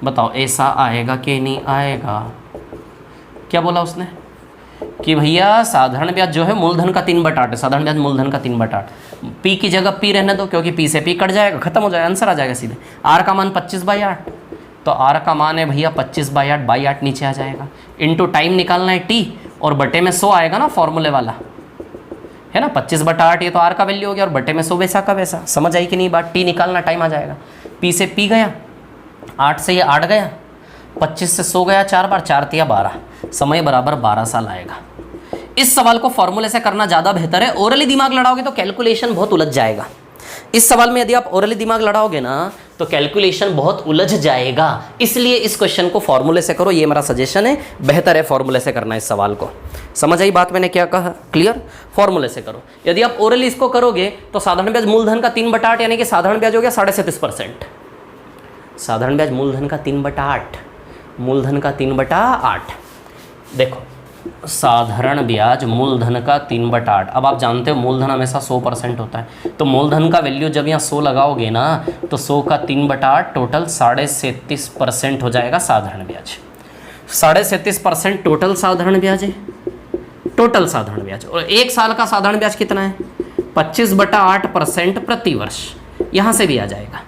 बताओ ऐसा आएगा कि नहीं आएगा। क्या बोला उसने कि भैया साधारण ब्याज जो है मूलधन का 3/8 है, साधारण ब्याज मूलधन का 3/8, पी की जगह पी रहने दो, क्योंकि पी से पी कट जाएगा, खत्म हो जाएगा, आंसर आ जाएगा सीधे। आर का मान 25/8, तो आर का मान है भैया 25/8 नीचे आ जाएगा, इनटू टाइम निकालना है टी, और बटे में 100 आएगा ना फॉर्मूले वाला, है ना। 25/8 ये तो आर का वैल्यू हो गया, और बटे में 100 वैसा का वैसा, समझ आई कि नहीं बात। टी निकालना, टाइम आ जाएगा, पी से पी गया, 8 से ये 8 गया, 25 से 100 गया 4 बार, 4 तिया 12, समय बराबर 12 साल आएगा। इस सवाल को फॉर्मूले से करना ज़्यादा बेहतर है, ओरली दिमाग लड़ाओगे तो कैलकुलेशन बहुत उलझ जाएगा। इस सवाल में यदि आप ओरली दिमाग लड़ाओगे ना तो कैलकुलेशन बहुत उलझ जाएगा, इसलिए इस क्वेश्चन को फॉर्मूले से करो, ये मेरा सजेशन है, बेहतर है फॉर्मूले से करना इस सवाल को। समझ आई बात मैंने क्या कहा, क्लियर। फॉर्मूले से करो, यदि आप ओरली इसको करोगे तो साधारण ब्याज मूलधन का 3/8, यानी कि साधारण ब्याज हो गया 37.5%, साधारण ब्याज मूलधन का 3/8, मूलधन का 3/8, देखो साधारण ब्याज मूलधन का 3/8। अब आप जानते हो मूलधन हमेशा 100% होता है, तो मूलधन का वैल्यू जब यहाँ 100 लगाओगे ना तो 100 का 3/8 टोटल 37.5% हो जाएगा साधारण ब्याज। 37.5% टोटल साधारण ब्याज है, टोटल साधारण ब्याज। और एक साल का साधारण ब्याज कितना है, 25/8% प्रति वर्ष, यहाँ से भी आ जाएगा।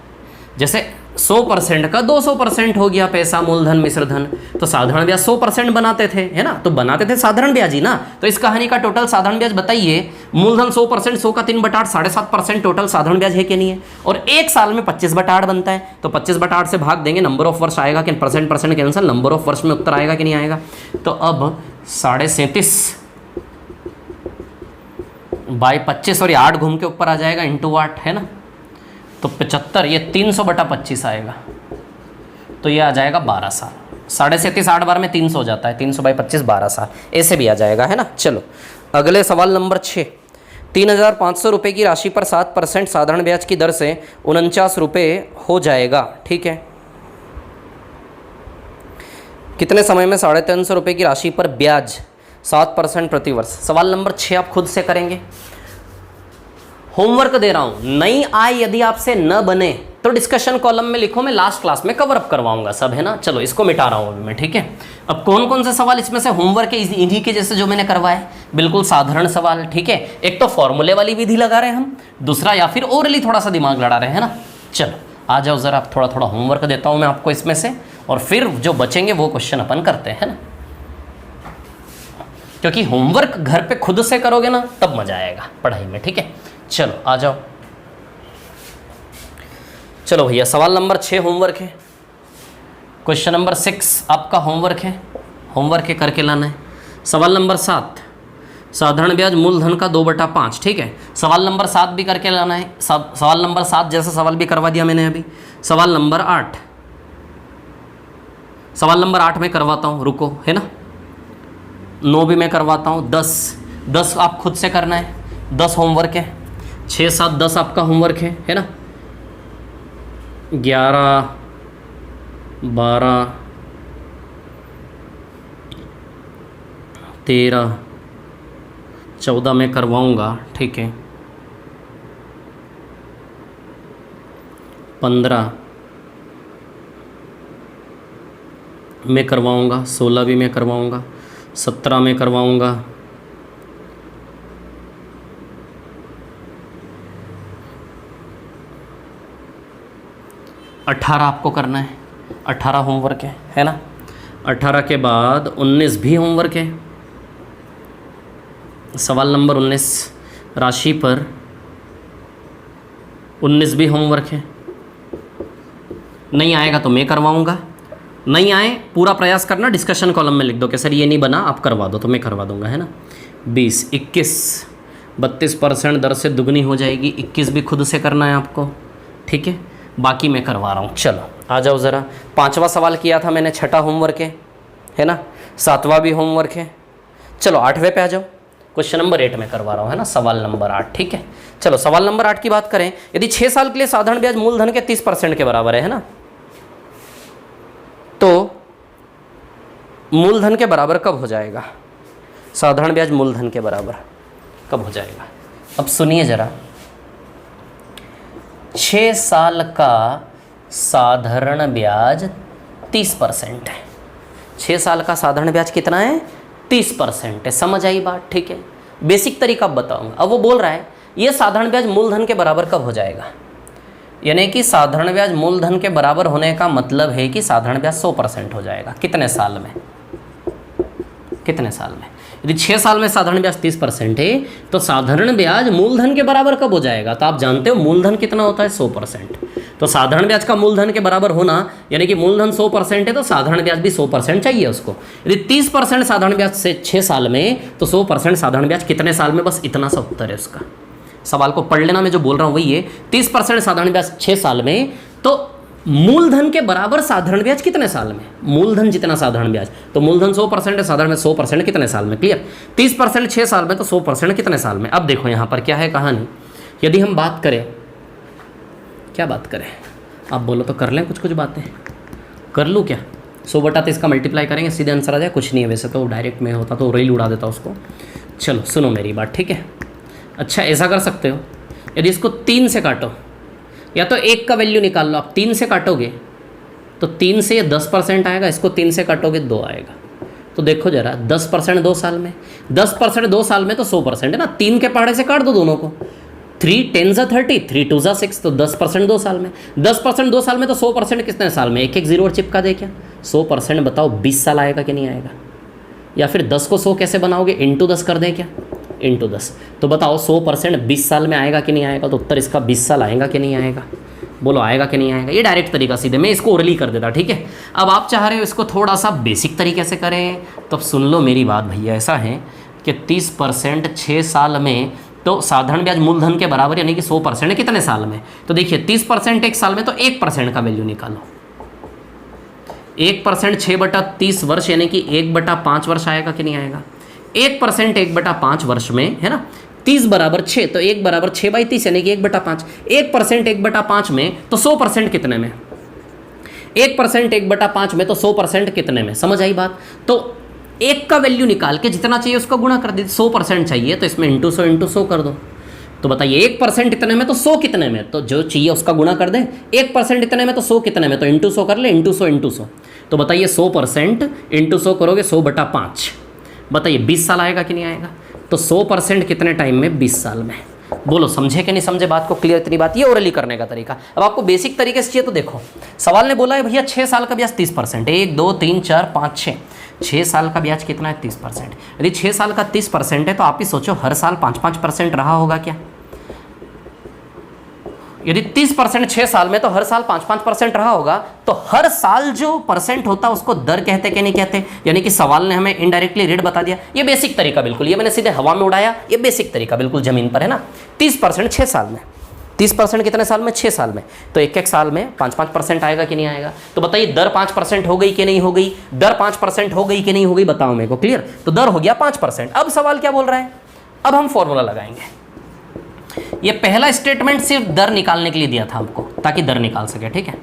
जैसे 100% का 200% हो गया पैसा, मूलधन मिश्र धन। तो साधारण ब्याज 100% बनाते थे, है ना, तो बनाते थे साधारण ब्याज ही ना। तो इस कहानी का टोटल साधारण ब्याज बताइए, मूलधन 100%, 100 का 3/8 7.5% टोटल साधारण ब्याज है कि नहीं है। और एक साल में 25/8 बनता है, तो 25/8 से भाग देंगे, नंबर ऑफ वर्ष आएगा कि परसेंट कैंसिल, नंबर ऑफ वर्ष में उत्तर आएगा कि नहीं आएगा। तो अब 37.5 बाई 25 और ये 8 घूम के ऊपर आ जाएगा इंटू 8, है ना, तो 75, ये 300/25 आएगा, तो ये आ जाएगा 12 साल। 37.5 8 बार में 300 हो जाता है, 300/25 12 साल, ऐसे भी आ जाएगा, है ना। चलो अगले सवाल नंबर 6। 3,500 रुपये की राशि पर 7% साधारण ब्याज की दर से 49 रुपये हो जाएगा, ठीक है। कितने समय में 350 रुपये की राशि पर ब्याज 7% प्रति वर्ष। सवाल नंबर 6 आप खुद से करेंगे, होमवर्क दे रहा हूं। नई आय यदि आपसे न बने तो डिस्कशन कॉलम में लिखो, मैं लास्ट क्लास में कवर अप करवाऊंगा सब, है ना। चलो इसको मिटा रहा हूं अभी मैं, ठीक है। अब कौन कौन से सवाल इसमें से होमवर्क है, इन्हीं के जैसे जो मैंने करवाए, बिल्कुल साधारण सवाल, ठीक है। एक तो फॉर्मूले वाली विधि लगा रहे हैं हम, दूसरा या फिर ओरली थोड़ा सा दिमाग लड़ा रहे हैं, है ना। चलो आ जाओ जरा, थोड़ा थोड़ा होमवर्क देता हूं मैं आपको इसमें से, और फिर जो बचेंगे वो क्वेश्चन अपन करते हैं, है ना। क्योंकि होमवर्क घर पे खुद से करोगे ना तब मजा आएगा पढ़ाई में, ठीक है। चलो आ जाओ, चलो भैया सवाल नंबर 6 होमवर्क है। क्वेश्चन नंबर 6 आपका होमवर्क है, करके लाना है। सवाल नंबर 7 साधारण ब्याज मूलधन का 2/5, ठीक है। सवाल नंबर 7 भी करके लाना है। सवाल नंबर 7 जैसा सवाल भी करवा दिया मैंने अभी। सवाल नंबर 8 में करवाता हूँ, रुको, है ना। 9 भी मैं करवाता हूँ। 10 आप खुद से करना है, 10 होमवर्क है। 6 7 10 आपका होमवर्क है ना। 11 12 13 14 में करवाऊँगा, ठीक है। 15 में करवाऊँगा, 16 भी मैं करवाऊँगा, 17 में करवाऊँगा, 18 आपको करना है, 18 होमवर्क है ना। 18 के बाद 19 भी होमवर्क है। सवाल नंबर 19 राशि पर 19 भी होमवर्क है। नहीं आएगा तो मैं करवाऊँगा, नहीं आए पूरा प्रयास करना, डिस्कशन कॉलम में लिख दो कि सर ये नहीं बना, आप करवा दो, तो मैं करवा दूँगा, है ना। 20 21 32% दर से दुगनी हो जाएगी। 21 भी खुद से करना है आपको, ठीक है। बाकी मैं करवा रहा हूँ। चलो आ जाओ ज़रा, 5वां सवाल किया था मैंने, 6ठा होमवर्क है ना। 7वां भी होमवर्क है। चलो 8वें पे आ जाओ, क्वेश्चन नंबर 8 में करवा रहा हूँ, है ना, सवाल नंबर 8, ठीक है। चलो सवाल नंबर 8 की बात करें, यदि 6 साल के लिए साधारण ब्याज मूलधन के 30% के बराबर है ना, तो मूलधन के बराबर कब हो जाएगा? साधारण ब्याज मूलधन के बराबर कब हो जाएगा? अब सुनिए जरा, 6 साल का साधारण ब्याज 30% है। 6 साल का साधारण ब्याज कितना है? 30% है। समझ आई बात? ठीक है, बेसिक तरीका बताऊंगा। अब वो बोल रहा है ये साधारण ब्याज मूलधन के बराबर कब हो जाएगा, यानी कि साधारण ब्याज मूलधन के बराबर होने का मतलब है कि साधारण ब्याज 100% हो जाएगा। कितने साल में? कितने साल में? यदि 6 साल में साधारण ब्याज 30% है तो साधारण ब्याज मूलधन के बराबर कब हो जाएगा? तो आप जानते हो मूलधन कितना होता है? 100%। तो साधारण ब्याज का मूलधन के बराबर होना यानी कि मूलधन 100% है तो साधारण ब्याज भी 100% चाहिए उसको। यदि 30% साधारण ब्याज से 6 साल में तो 100% साधारण ब्याज कितने साल में? बस इतना सा उत्तर है उसका। सवाल को पढ़ लेना, मैं जो बोल रहा हूँ वही है। 30% साधारण ब्याज 6 साल में तो मूलधन के बराबर साधारण ब्याज कितने साल में? मूलधन जितना साधारण ब्याज, तो मूलधन 100% है, साधारण में 100% कितने साल में? क्लियर? 30% 6 साल में तो 100% कितने साल में? अब देखो यहाँ पर क्या है कहानी। यदि हम बात करें, क्या बात करें आप बोलो तो कर लें, कुछ कुछ बातें कर लूँ क्या? 100/30 इसका मल्टीप्लाई करेंगे, सीधे आंसर आ जाए। कुछ नहीं है वैसे तो, डायरेक्ट में होता तो रेल उड़ा देता उसको। चलो सुनो मेरी बात, ठीक है। अच्छा ऐसा कर सकते हो, यदि इसको 3 से काटो या तो 1 का वैल्यू निकाल लो। आप 3 से काटोगे तो 3 से ये 10% आएगा, इसको 3 से काटोगे 2 आएगा। तो देखो जरा, 10% 2 साल में, 10% 2 साल में तो 100% है ना। 3 के पहाड़े से काट दो दोनों को, 3 10 ज़ा 30, 3 2 ज़ा 6, तो 10% 2 साल में, 10% 2 साल में, तो 100% कितने साल में? एक एक जीरो और चिपका दे क्या? 100% बताओ 20 साल आएगा कि नहीं आएगा? या फिर 10 को 100 कैसे बनाओगे? इंटू 10 कर दें क्या? इंटू 10। तो बताओ 100% 20 साल में आएगा कि नहीं आएगा? तो उत्तर इसका 20 साल आएगा कि नहीं आएगा? बोलो आएगा कि नहीं आएगा? ये डायरेक्ट तरीका सीधे, मैं इसको ओरली कर देता, ठीक है। अब आप चाह रहे हो इसको थोड़ा सा बेसिक तरीके से करें, तो अब सुन लो मेरी बात भैया। ऐसा है कि 30% 6 साल में तो साधारण ब्याज मूलधन के बराबर, यानी कि 100% कितने साल में? तो देखिए 30% एक साल में, तो 1% का वैल्यू निकालो। 1% 6/30 वर्ष, यानी कि 1/5 वर्ष आएगा कि नहीं आएगा? 1% 1/5 वर्ष में, है ना, 30 बराबर 6, तो 1 बराबर 6/30, यानी कि 1/5। 1% 1/5 में तो 100% कितने में? 1% 1/5 में तो 100% कितने में? समझ आई बात? तो 1 का वैल्यू निकाल के जितना चाहिए उसको गुणा कर दीजिए। 100% चाहिए तो इसमें इंटू 100 कर दो। तो बताइए 1% इतने में तो 100 कितने में? तो जो चाहिए उसका गुणा कर दें। 1% इतने में तो 100 कितने में? तो इंटू 100 कर ले, इंटू 100। तो बताइए 100% इंटू 100 करोगे 100/5, बताइए 20 साल आएगा कि नहीं आएगा? तो 100% कितने टाइम में? 20 साल में। बोलो समझे कि नहीं समझे बात को? क्लियर इतनी बात? ये ओरली करने का तरीका। अब आपको बेसिक तरीके से चाहिए तो देखो, सवाल ने बोला है भैया 6 साल का ब्याज 30%, 1 2 3 4 5 6, 6 साल का ब्याज कितना है? 30%। यदि 6 साल का 30% है तो आप ही सोचो हर साल 5-5% रहा होगा क्या? यदि 30% 6 साल में, तो हर साल 5-5% रहा होगा, तो हर साल जो परसेंट होता है उसको दर कहते कि नहीं कहते? यानी कि सवाल ने हमें इनडायरेक्टली रेट बता दिया। ये बेसिक तरीका बिल्कुल, ये मैंने सीधे हवा में उड़ाया, ये बेसिक तरीका बिल्कुल जमीन पर है ना। 30% 6 साल में, 30% कितने साल में? 6 साल में, तो एक एक साल में 5-5% आएगा कि नहीं आएगा? तो बताइए दर 5% हो गई कि नहीं हो गई? दर 5% हो गई कि नहीं हो गई? बताओ मेरे को। क्लियर? तो दर हो गया 5%। अब सवाल क्या बोल रहा है? अब हम फॉर्मूला लगाएंगे। ये पहला स्टेटमेंट सिर्फ दर निकालने के लिए दिया था आपको, ताकि दर निकाल सके, ठीक है।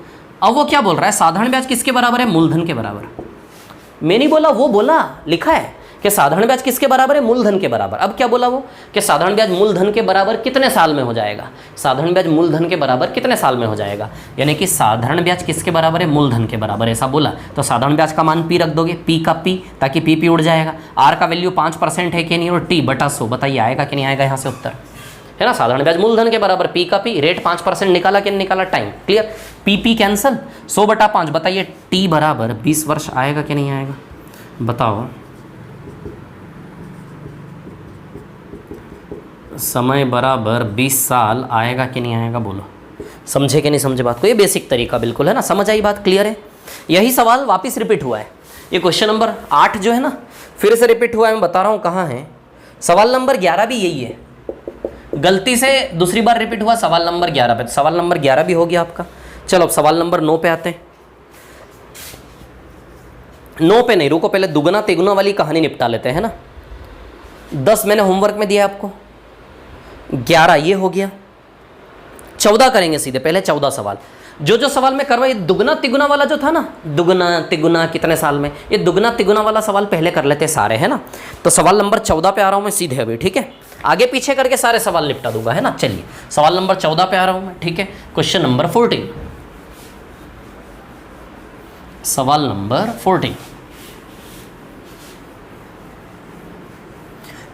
अब वो क्या बोल रहा है? साधारण ब्याज किसके बराबर है? मूलधन के बराबर। मैं नहीं बोला, वो बोला, लिखा है कि साधारण ब्याज किसके बराबर है? मूलधन के बराबर। अब क्या बोला वो? कि साधारण ब्याज मूलधन के बराबर कितने साल में हो जाएगा? साधारण ब्याज मूलधन के बराबर कितने साल में हो जाएगा? यानी कि साधारण ब्याज किसके बराबर है? मूलधन के बराबर, ऐसा बोला। तो साधारण ब्याज का मान पी रख दोगे, पी का पी, ताकि पी उड़ जाएगा। आर का वैल्यू 5% है कि नहीं, और T/100, बताइए आएगा कि नहीं आएगा? यहाँ से उत्तर है ना, साधारण ब्याज मूलधन के बराबर, पी का पी, रेट 5% निकाला कि नहीं निकाला? टाइम। क्लियर? पी कैंसल, 100/5, बताइए T बराबर 20 वर्ष आएगा कि नहीं आएगा? बताओ। समय बराबर 20 साल आएगा कि नहीं आएगा? बोलो समझे कि नहीं समझे बात को? ये बेसिक तरीका बिल्कुल है ना, समझ आई बात? क्लियर है? यही सवाल वापस रिपीट हुआ है। ये क्वेश्चन नंबर 8 जो है ना, फिर से रिपीट हुआ है। मैं बता रहा हूँ कहाँ है। सवाल नंबर 11 भी यही है, गलती से दूसरी बार रिपीट हुआ सवाल नंबर 11 पे। तो सवाल नंबर 11 भी हो गया आपका। चलो अब सवाल नंबर 9 पे आते हैं। 9 पे नहीं, रुको, पहले दुगना तिगुना वाली कहानी निपटा लेते हैं ना। 10 मैंने होमवर्क में दिया आपको, 11 ये हो गया, 14 करेंगे सीधे। पहले 14 सवाल, जो सवाल मैं करवा, ये दुगना तिगुना वाला जो था ना, दुगना तिगुना कितने साल में, ये दुगना तिगुना वाला सवाल पहले कर लेते सारे, है ना। तो सवाल नंबर 14 पे आ रहा हूँ मैं सीधे अभी, ठीक है। आगे पीछे करके सारे सवाल निपटा दूंगा, है ना। चलिए सवाल नंबर 14 पे आ रहा हूँ मैं, ठीक है। क्वेश्चन नंबर 14, सवाल नंबर 14।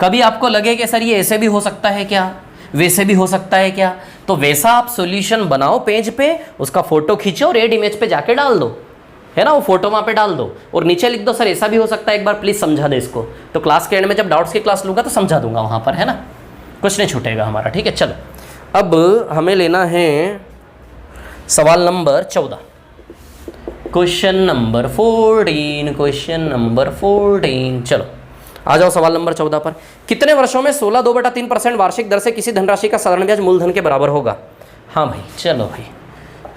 कभी आपको लगे कि सर ये ऐसे भी हो सकता है क्या, वैसे भी हो सकता है क्या, तो वैसा आप सॉल्यूशन बनाओ पेज पे, उसका फोटो खींचो और एड इमेज पे जाके डाल दो, है ना। वो फोटो वहाँ पे डाल दो और नीचे लिख दो सर ऐसा भी हो सकता है, एक बार प्लीज समझा दे इसको। तो क्लास के एंड में जब डाउट्स की क्लास लूँगा तो समझा दूंगा वहाँ पर, है ना, कुछ नहीं छूटेगा हमारा, ठीक है। चलो अब हमें लेना है सवाल number 14, question number 14, question number 14। चलो आ जाओ सवाल नंबर 14 पर। कितने वर्षों में 16 2/3% वार्षिक दर से किसी धनराशि का साधारण ब्याज मूलधन के बराबर होगा। हाँ भाई, चलो भाई,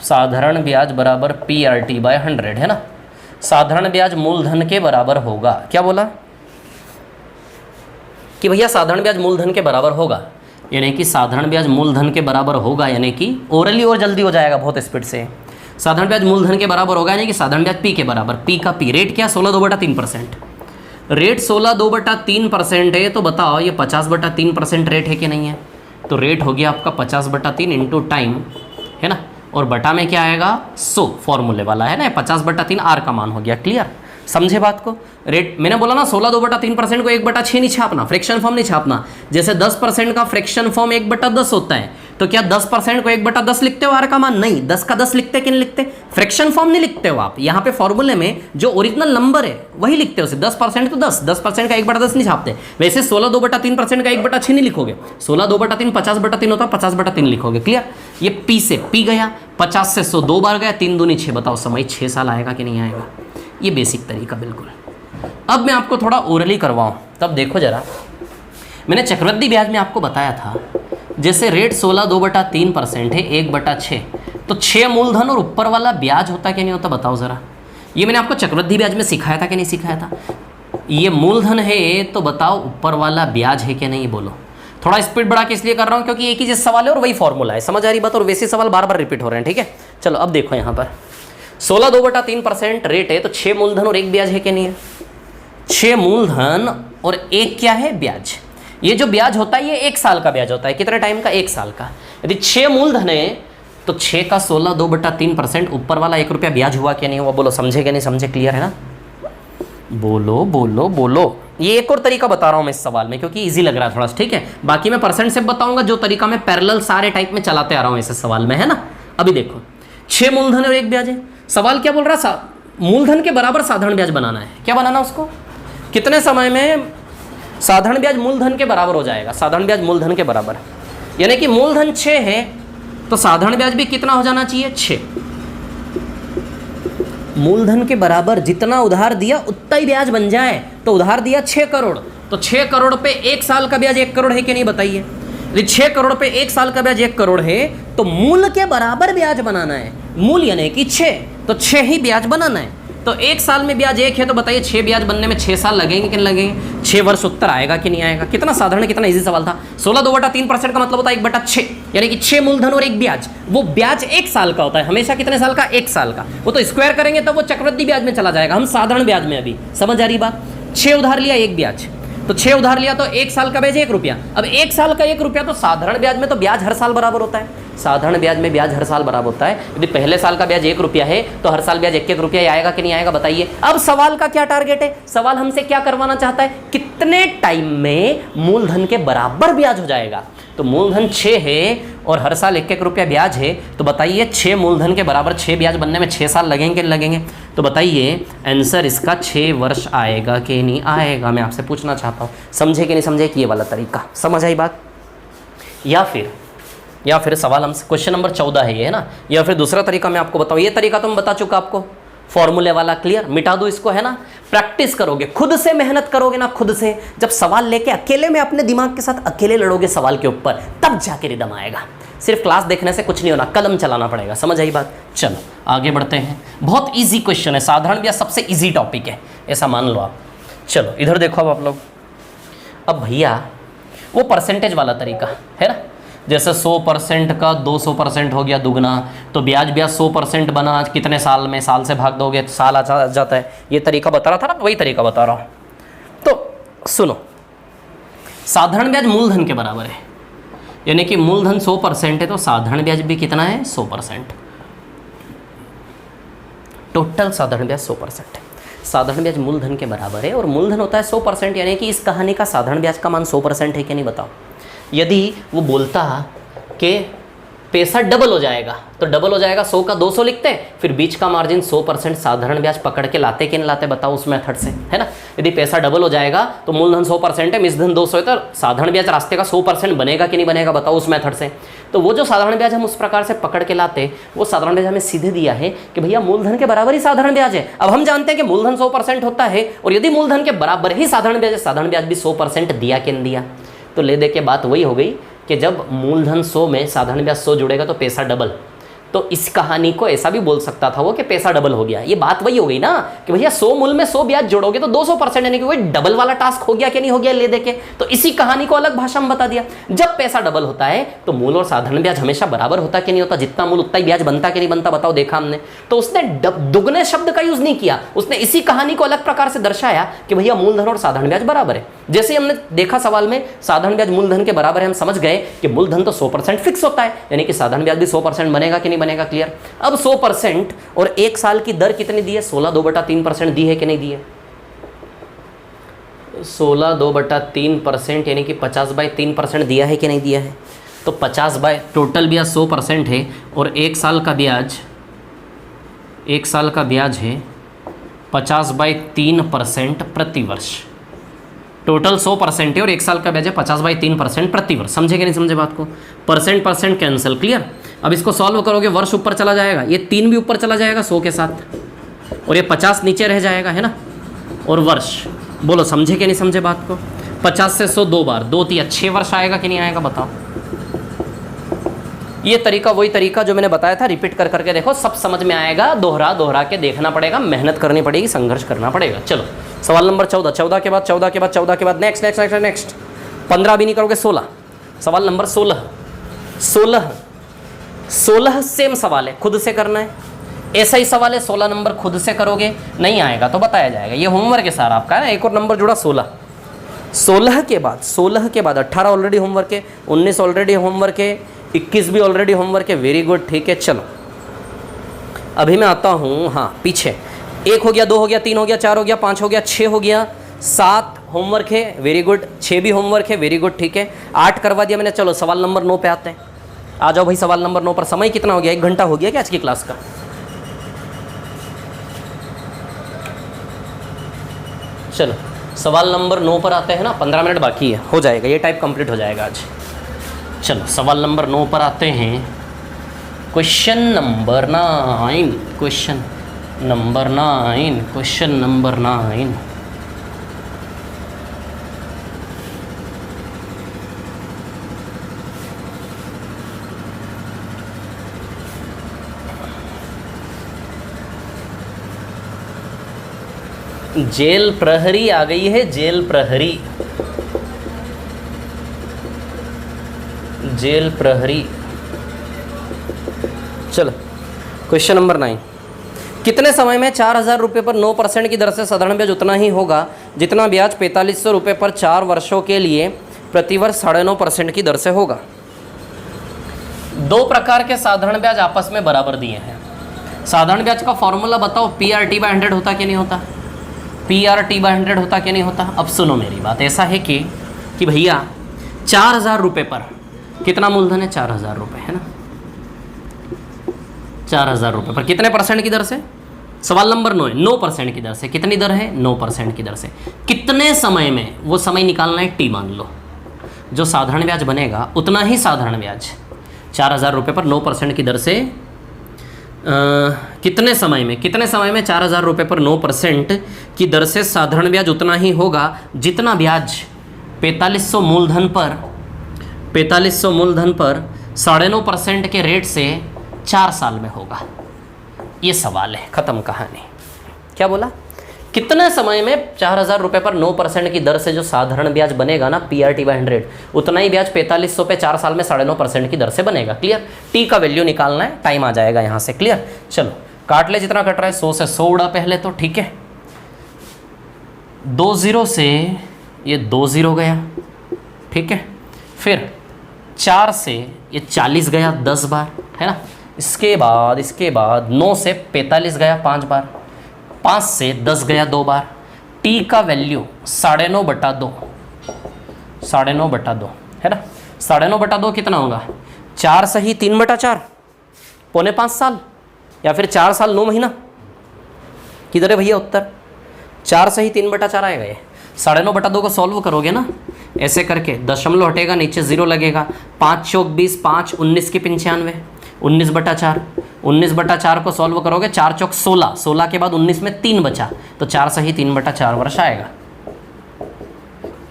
साधारण ब्याज बराबर PRT/100, है ना। साधारण ब्याज मूलधन के बराबर होगा, क्या बोला कि भैया साधारण ब्याज मूलधन के बराबर होगा, यानी कि साधारण ब्याज मूलधन के बराबर होगा, यानी कि ओरली और जल्दी हो जाएगा बहुत स्पीड से। साधारण ब्याज मूलधन के बराबर होगा यानी कि साधारण ब्याज P के बराबर, P का P, रेट क्या 16 2/3%, रेट 16 2/3% है। तो बताओ ये 50/3% रेट है कि नहीं है, तो रेट हो गया आपका 50/3 इंटू टाइम, है ना, और बटा में क्या आएगा 100, फॉर्मूले वाला है ना, 50/3 R का मान हो गया। क्लियर, समझे बात को। रेट मैंने बोला ना 16/2/3% को 1/6 नहीं छापना, फ्रैक्शन फॉर्म नहीं छापना। जैसे 10% का फ्रैक्शन फॉर्म 1/10 होता है, तो क्या 10% को 1/10 लिखते हो आर का मान? नहीं, 10 का 10 लिखते कि नहीं लिखते? फ्रैक्शन फॉर्म नहीं लिखते हो आप। यहाँ पे फॉर्मूले में जो ओरिजिनल नंबर है वही लिखते हो। 10% तो 10% का 1/10 नहीं छापते। वैसे 16/2/3% का 1/6 नहीं लिखोगे। 16/2/3 50/3 होता है, 50/3 लिखोगे। क्लियर? ये पी से पी गया, 50 से 100 2 बार गया, 3 दूनी 6। बताओ समय 6 साल आएगा कि नहीं आएगा? ये बेसिक तरीका बिल्कुल। अब मैं आपको थोड़ा ओरली करवाऊं, तब देखो जरा। मैंने चक्रवृद्धि ब्याज में आपको बताया था, जैसे रेट 16/2/3% है 1/6, तो 6 मूलधन और ऊपर वाला ब्याज होता कि नहीं होता? बताओ जरा। ये मैंने आपको चक्रवृद्धि ब्याज में सिखाया था कि नहीं सिखाया था? ये मूलधन है तो बताओ ऊपर वाला ब्याज है कि नहीं? बोलो। थोड़ा स्पीड बढ़ा के इसलिए कर रहा हूं क्योंकि एक ही जैसा सवाल है और वही फॉर्मूला है। समझ आ रही बात? और वैसे सवाल बार बार रिपीट हो रहे हैं। ठीक है, चलो अब देखो यहाँ पर 16/2/3% रेट है, तो 6 मूलधन और 1 ब्याज है कि नहीं है? 6 मूलधन और 1 क्या है? ब्याज। ये जो ब्याज होता है ये 1 साल का ब्याज होता है। कितने टाइम का? 1 साल का। यदि 6 मूलधन है तो 6 का 16/2/3% ऊपर वाला 1 रुपया ब्याज हुआ क्या नहीं हुआ? बोलो, समझे क्या नहीं समझे? क्लियर है ना? बोलो बोलो बोलो। ये एक और तरीका बता रहा हूं मैं इस सवाल में क्योंकि इजी लग रहा है थोड़ा सा। ठीक है, बाकी मैं परसेंट से बताऊंगा जो तरीका मैं पैरेलल सारे टाइप में चलाते आ रहा हूं ऐसे सवाल में, है ना? अभी देखो 6 मूलधन और 1 ब्याज है। सवाल क्या बोल रहा है? मूलधन के बराबर साधारण ब्याज बनाना है। क्या बनाना उसको? कितने समय में साधारण ब्याज मूलधन के बराबर हो जाएगा? साधारण ब्याज मूलधन के बराबर, यानी कि मूलधन 6 है तो साधारण ब्याज भी कितना हो जाना चाहिए? 6। मूलधन के बराबर जितना उधार दिया उतना ही ब्याज बन जाए। तो उधार दिया 6 करोड़, तो 6 करोड़ पे 1 साल का ब्याज 1 करोड़ है कि नहीं? बताइए। यदि 6 करोड़ पे 1 साल का ब्याज 1 करोड़ है तो मूल के बराबर ब्याज बनाना है। मूल यानी कि 6, तो 6 ही ब्याज बनाना है। तो 1 साल में ब्याज 1 है तो बताइए 6 ब्याज बनने में 6 साल लगेंगे कि नहीं लगेंगे? 6 वर्ष उत्तर आएगा कि नहीं आएगा? कितना साधारण, कितना इजी सवाल था। 16/2/3% का मतलब होता है 1/6, यानी कि 6 मूलधन और 1 ब्याज। वो ब्याज 1 साल का होता है हमेशा। कितने साल का? 1 साल का। वो तो स्क्वायर करेंगे तब वो चक्रवृद्धि ब्याज में चला जाएगा। हम साधारण ब्याज में अभी। समझ आ रही बात? 6 उधार लिया 1 ब्याज, तो 6 उधार लिया तो 1 साल का ब्याज 1 रुपया। अब 1 साल का 1 रुपया, तो साधारण ब्याज में तो ब्याज हर साल बराबर होता है। साधारण ब्याज में ब्याज हर साल बराबर होता है। यदि पहले साल का ब्याज 1 रुपया है तो हर साल ब्याज 1-1 रुपया आएगा कि नहीं आएगा? बताइए। अब सवाल का क्या टारगेट है? सवाल हमसे क्या करवाना चाहता है? कितने टाइम में मूलधन के बराबर ब्याज हो जाएगा? तो मूलधन 6 है और हर साल 1-1 रुपया ब्याज है, तो बताइए 6 मूलधन के बराबर 6 ब्याज बनने में 6 साल लगेंगे कि लगेंगे? तो बताइए आंसर इसका 6 वर्ष आएगा कि नहीं आएगा? मैं आपसे पूछना चाहता हूँ। समझे कि नहीं समझे कि ये वाला तरीका समझ आई बात? या फिर सवाल हमसे क्वेश्चन नंबर 14 है ये, है ना? या फिर दूसरा तरीका मैं आपको बताऊँ। ये तरीका तो मैं बता चुका आपको, फॉर्मूले वाला। क्लियर? मिटा दो इसको, है ना? प्रैक्टिस करोगे, खुद से मेहनत करोगे ना, खुद से। जब सवाल लेके अकेले में अपने दिमाग के साथ अकेले लड़ोगे सवाल के ऊपर, तब जाके रिदम आएगा। सिर्फ क्लास देखने से कुछ नहीं होना, कलम चलाना पड़ेगा। समझ आई बात? चलो आगे बढ़ते हैं। बहुत ईजी क्वेश्चन है, साधारण ब्याज सबसे ईजी टॉपिक है, ऐसा मान लो आप। चलो इधर देखो अब आप लोग। अब भैया वो परसेंटेज वाला तरीका है ना, जैसे 100% का 200% हो गया दुगना, तो ब्याज 100% बना कितने साल में? साल से भाग दोगे तो साल आ जाता है। ये तरीका बता रहा था ना, वही तरीका बता रहा हूँ। तो सुनो, साधारण ब्याज मूलधन के बराबर है, यानी कि मूलधन 100% है तो साधारण ब्याज भी कितना है? 100%। टोटल साधारण ब्याज 100% है। साधारण ब्याज मूलधन के बराबर है और मूलधन होता है 100%, यानी कि इस कहानी का साधारण ब्याज का मान 100% है कि नहीं? बताओ। यदि वो बोलता कि पैसा डबल हो जाएगा तो डबल हो जाएगा, 100 का 200 लिखते हैं, फिर बीच का मार्जिन 100% साधारण ब्याज पकड़ के लाते कि नहीं लाते? बताओ उस मेथड से, है ना? यदि पैसा डबल हो जाएगा तो मूलधन 100% है, मिश्रधन 200 है, तो साधारण ब्याज रास्ते का 100% बनेगा कि नहीं बनेगा? बताओ उस मेथड से। तो वो जो साधारण ब्याज हम उस प्रकार से पकड़ के लाते, वो साधारण ब्याज हमें सीधे दिया है कि भैया मूलधन के बराबर ही साधारण ब्याज है। अब हम जानते हैं कि मूलधन 100% होता है, और यदि मूलधन के बराबर ही साधारण ब्याज है, साधारण ब्याज भी 100% दिया कि नहीं दिया? तो ले दे के बात वही हो गई कि जब मूलधन 100 में साधारण ब्याज 100 जुड़ेगा तो पैसा डबल। तो इस कहानी को ऐसा भी बोल सकता था वो कि पैसा डबल हो गया। ये बात वही हो गई ना कि भैया 100 मूल में 100 ब्याज जोड़ोगे तो 200%, यानी कि वही डबल वाला टास्क हो गया कि नहीं हो गया? ले दे के तो इसी कहानी को अलग भाषा में बता दिया। जब पैसा डबल होता है तो मूल और साधारण ब्याज हमेशा बराबर होता कि नहीं होता? जितना मूल उतना ही ब्याज बनता कि नहीं बनता? बताओ। देखा हमने, तो उसने दुगने शब्द का यूज नहीं किया, उसने इसी कहानी को अलग प्रकार से दर्शाया कि भैया मूलधन और साधारण ब्याज बराबर है। जैसे हमने देखा सवाल में साधारण ब्याज मूलधन के बराबर है, हम समझ गए कि मूलधन तो 100% फिक्स होता है, यानी कि साधारण ब्याज भी 100% बनेगा कि नहीं बनेगा? क्लियर? अब 100% और 1 साल की दर कितनी दी है? 16/2/3% दी है कि नहीं दी है? 16/2/3% यानी कि 50/3% दिया है कि नहीं दिया है? तो 50 बाय टोटल ब्याज 100% है और एक साल का ब्याज है 50/3% प्रति वर्ष। टोटल 100% है और एक साल का ब्याज है 50/3% प्रति वर्ष। समझे कि नहीं समझे बात को? Percent cancel, clear. अब इसको सॉल्व करोगे, वर्ष ऊपर चला जाएगा, ये 3 भी ऊपर चला जाएगा 100 के साथ, और ये 50 नीचे रह जाएगा, है ना, और वर्ष। बोलो समझे कि नहीं समझे बात को? 50 से 100 2 बार, 2 3 6 वर्ष आएगा कि नहीं आएगा बताओ? ये तरीका वही तरीका जो मैंने बताया था, रिपीट कर करके देखो, सब समझ में आएगा। दोहरा के देखना पड़ेगा, मेहनत करनी पड़ेगी, संघर्ष करना पड़ेगा। चलो सवाल नंबर 14, 14 के बाद 14 के बाद 14 के बाद नेक्स्ट 15 भी नहीं करोगे, 16। सवाल नंबर 16 सेम सवाल है, खुद से करना है। ऐसा ही सवाल है, 16 नंबर खुद से करोगे, नहीं आएगा तो बताया जाएगा। ये होमवर्क है सारा आपका, है। एक और नंबर जुड़ा 16 के बाद 18 ऑलरेडी होमवर्क है, 19 ऑलरेडी होमवर्क है, 21 भी ऑलरेडी होमवर्क है। वेरी गुड, ठीक है। चलो अभी मैं आता हूँ, हाँ पीछे 1 हो गया, 2 हो गया, 3 हो गया, 4 हो गया, 5 हो गया, 6 हो गया, 7 होमवर्क है, वेरी गुड। 6 भी होमवर्क है, वेरी गुड, ठीक है। 8 करवा दिया मैंने। चलो सवाल नंबर 9 पे आते हैं। आ जाओ भाई सवाल नंबर 9 पर। समय कितना हो गया? 1 घंटा हो गया क्या आज की क्लास का? चलो सवाल नंबर 9 पर आते हैं ना, 15 मिनट बाकी है, हो जाएगा, ये टाइप कंप्लीट हो जाएगा आज। चलो सवाल नंबर 9 पर आते हैं। Question number 9। जेल प्रहरी आ गई है, जेल प्रहरी। चलो क्वेश्चन नंबर 9। कितने समय में 4000 रुपये पर 9% की दर से साधारण ब्याज उतना ही होगा जितना ब्याज 4500 रुपये पर 4 वर्षों के लिए प्रतिवर्ष 9.5% की दर से होगा? 2 प्रकार के साधारण ब्याज आपस में बराबर दिए हैं। साधारण ब्याज का फॉर्मूला बताओ, PRT/100 होता कि नहीं होता? PRT/100 होता कि नहीं होता? अब सुनो मेरी बात, ऐसा है कि भैया 4000 रुपये पर कितना मूलधन है? 4000 रुपये, है ना। 4000 रुपये पर कितने परसेंट की दर से? सवाल नंबर 9 है। 9% की दर से। कितनी दर है? 9% की दर से। कितने समय में? वो समय निकालना है, T मान लो। जो साधारण ब्याज बनेगा उतना ही साधारण ब्याज 4000 रुपये पर 9% की दर से कितने समय में 4000 रुपये पर 9% की दर से साधारण ब्याज उतना ही होगा जितना ब्याज 4500 मूलधन पर 9.5% के रेट से 4 साल में होगा। ये सवाल है, ख़त्म कहानी। क्या बोला? कितने समय में 4000 रुपये पर 9% की दर से जो साधारण ब्याज बनेगा ना, PRT/100, उतना ही ब्याज 4500 पे 4 साल में 9.5% की दर से बनेगा। क्लियर? T का वैल्यू निकालना है, टाइम आ जाएगा यहाँ से। क्लियर? चलो काट ले जितना कट रहा है। 100 से 100 उड़ा पहले तो, ठीक है। 2 0 से ये 2 0 गया, ठीक है। फिर 4 से ये 40 गया 10 बार, है ना। इसके बाद 9 से 45 गया 5 बार, 5 से 10 गया 2 बार। T का वैल्यू 9.5/2, 9.5/2, है ना। 9.5/2 कितना होगा? 4 सही 3/4, 4.5 साल, या फिर 4 साल 9 महीना। किधर है भैया उत्तर? 4 सही 3/4 आएगा ये। 9.5/2 को सॉल्व करोगे ना ऐसे करके, दशमलव हटेगा, नीचे 0 लगेगा। 5 चौक 20, 5 19 की 95, 19/4। 19/4 को सॉल्व करोगे, 4 चौक 16, 16 के बाद 19 में 3 बचा, तो 4 सही 3/4 वर्ष आएगा।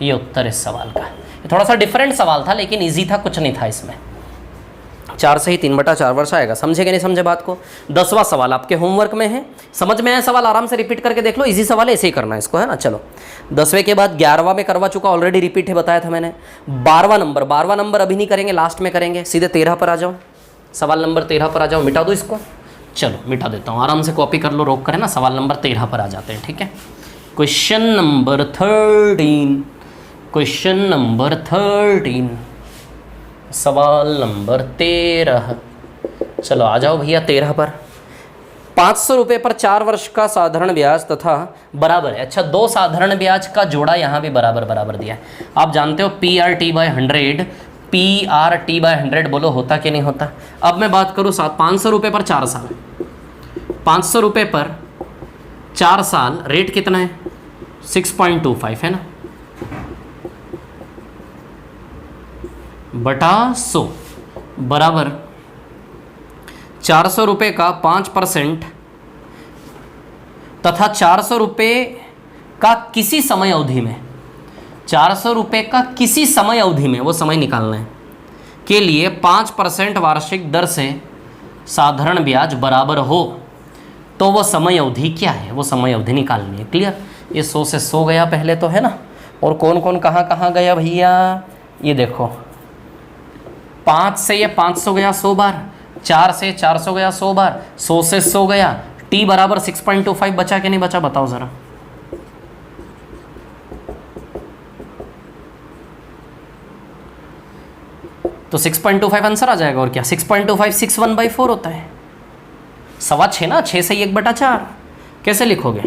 ये उत्तर इस सवाल का। थोड़ा सा डिफरेंट सवाल था लेकिन इजी था, कुछ नहीं था इसमें। 4 सही 3/4 वर्ष आएगा। समझे कि नहीं समझे बात को? 10वां सवाल आपके होमवर्क में है। समझ में आया सवाल? आराम से रिपीट करके देख लो, इजी सवाल है, ऐसे ही करना है इसको, है ना। चलो 10वें के बाद 11वां में करवा चुका, ऑलरेडी रिपीट है, बताया था मैंने। 12वां नंबर अभी नहीं करेंगे, लास्ट में करेंगे। सीधे 13 पर आ जाओ, सवाल नंबर 13 पर आ जाओ। मिटा दो इसको, चलो मिटा देता हूँ, आराम से कॉपी कर लो, रोक कर, है ना। सवाल नंबर 13 पर आ जाते हैं, ठीक है। क्वेश्चन नंबर 13, सवाल नंबर 13। चलो आ जाओ भैया 13 पर। 500 रुपये पर 4 वर्ष का साधारण ब्याज तथा बराबर है। अच्छा, 2 साधारण ब्याज का जोड़ा यहाँ भी बराबर बराबर दिया है। आप जानते हो PRT/100, PRT/100 बोलो होता कि नहीं होता। अब मैं बात करूँ 500 रुपये पर 4 साल, 500 रुपये पर 4 साल, रेट कितना है 6.25 है ना, बटा 100 बराबर 400 रुपये का 5% तथा 400 रुपये का किसी समय अवधि में, 400 रुपये का किसी समय अवधि में, वो समय निकालना है, के लिए 5% वार्षिक दर से साधारण ब्याज बराबर हो, तो वो समय अवधि क्या है, वो समय अवधि निकालनी है। क्लियर? ये 100 से 100 गया पहले तो, है ना। और कौन कौन कहाँ कहाँ गया भैया, ये देखो 5 से ये 500 गया 100 बार, 4 से 400 गया 100 बार, 100 से 100 गया, T बराबर 6.25 बचा कि नहीं बचा, बताओ ज़रा। तो 6.25 आंसर आ जाएगा, और क्या 6.25 6/1/4 होता है, 6.25 ना, 6 से 1/4। कैसे लिखोगे,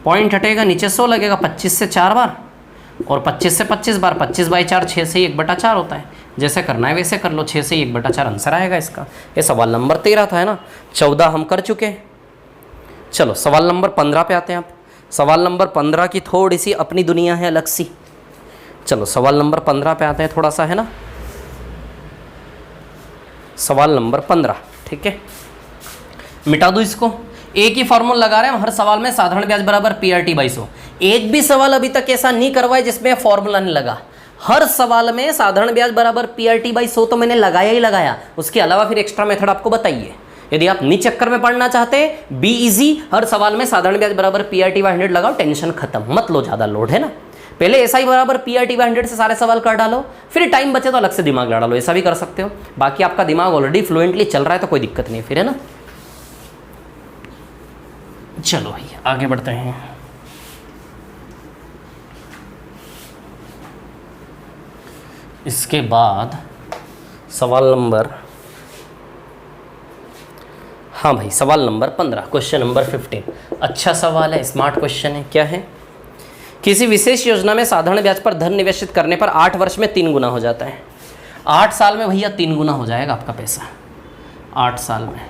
पॉइंट हटेगा, नीचे 100 लगेगा, 25 से 4 बार और 25 से 25 बार, 25/4, 6 से 1/4 होता है। जैसे करना है वैसे कर लो, 6 से 1/4 आंसर आएगा इसका। ये सवाल नंबर 13 था, है ना। 14 हम कर चुके। चलो सवाल नंबर 15 पे आते हैं। आप सवाल नंबर 15 की थोड़ी सी अपनी दुनिया है अलग सी। चलो सवाल नंबर 15 पे आते हैं थोड़ा सा, है ना। सवाल नंबर 15, ठीक है, मिटा दो इसको। एक ही फॉर्मूला लगा रहे हैं हम हर सवाल में, साधारण ब्याज बराबर PRT/100। एक भी सवाल अभी तक ऐसा नहीं करवाए जिसमें फॉर्मूला नहीं लगा। हर सवाल में साधारण ब्याज बराबर PRT/100 तो मैंने लगाया ही लगाया। उसके अलावा फिर एक्स्ट्रा मेथड आपको बताइए। यदि आप नी चक्कर में पढ़ना चाहते हैं, बी इजी, हर सवाल में साधारण ब्याज बराबर PRT/100 लगाओ, टेंशन खत्म, मत लो ज़्यादा लोड, है ना। पहले SI बराबर PRT/100 से सारे सवाल कर डालो, फिर टाइम बचे तो अलग से दिमाग लड़ा लो, ऐसा भी कर सकते हो। बाकी आपका दिमाग ऑलरेडी फ्लुएंटली चल रहा है तो कोई दिक्कत नहीं फिर, है ना। चलो भैया आगे बढ़ते हैं। इसके बाद सवाल नंबर, हाँ भाई सवाल नंबर 15, क्वेश्चन नंबर 15। अच्छा सवाल है, स्मार्ट क्वेश्चन है। क्या है, किसी विशेष योजना में साधारण ब्याज पर धन निवेशित करने पर 8 वर्ष में 3 गुना हो जाता है। 8 साल में भैया 3 गुना हो जाएगा आपका पैसा, 8 साल में,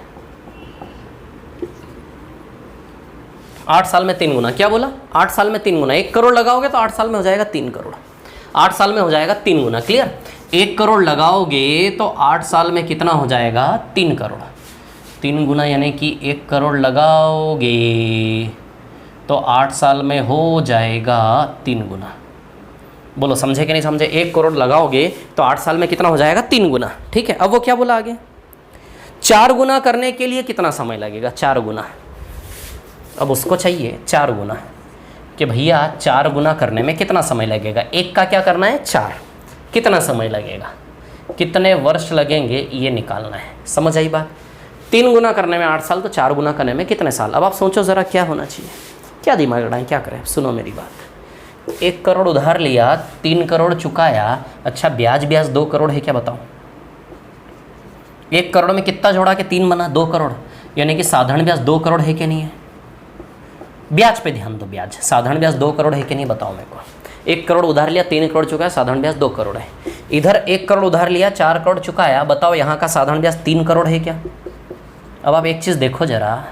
8 साल में 3 गुना। क्या बोला, 8 साल में 3 गुना। 1 करोड़ लगाओगे तो 8 साल में हो जाएगा 3 करोड़, 8 साल में हो जाएगा 3 गुना। क्लियर, 1 करोड़ लगाओगे तो 8 साल में कितना हो जाएगा, 3 करोड़। 3 गुना यानी कि 1 करोड़ लगाओगे तो 8 साल में हो जाएगा 3 गुना। बोलो समझे कि नहीं समझे। 1 करोड़ लगाओगे तो 8 साल में कितना हो जाएगा, 3 गुना। ठीक है, अब वो क्या बोला आगे, 4 गुना करने के लिए कितना समय लगेगा, 4 गुना। अब उसको चाहिए 4 गुना, कि भैया 4 गुना करने में कितना समय लगेगा। 1 का क्या करना है 4, कितना समय लगेगा, कितने वर्ष लगेंगे, ये निकालना है। समझ आई बात। 3 गुना करने में 8 साल, तो 4 गुना करने में कितने साल। अब आप सोचो ज़रा क्या होना चाहिए, क्या दिमाग लड़ाएं, क्या करें। सुनो मेरी बात, 1 करोड़ उधार लिया, 3 करोड़ चुकाया। अच्छा ब्याज 2 करोड़ है क्या, बताओ। 1 करोड़ में कितना जोड़ा के 3 बना, 2 करोड़, यानी कि साधारण ब्याज 2 करोड़ है कि नहीं है। ब्याज पे ध्यान दो, ब्याज, साधारण ब्याज 2 करोड़ है कि नहीं बताओ मेरे को। 1 करोड़ उधार लिया, 3 करोड़ चुकाया, साधारण ब्याज 2 करोड़ है। इधर 1 करोड़ उधार लिया, 4 करोड़ चुकाया, बताओ यहाँ का साधारण ब्याज 3 करोड़ है क्या। अब आप एक चीज़ देखो ज़रा,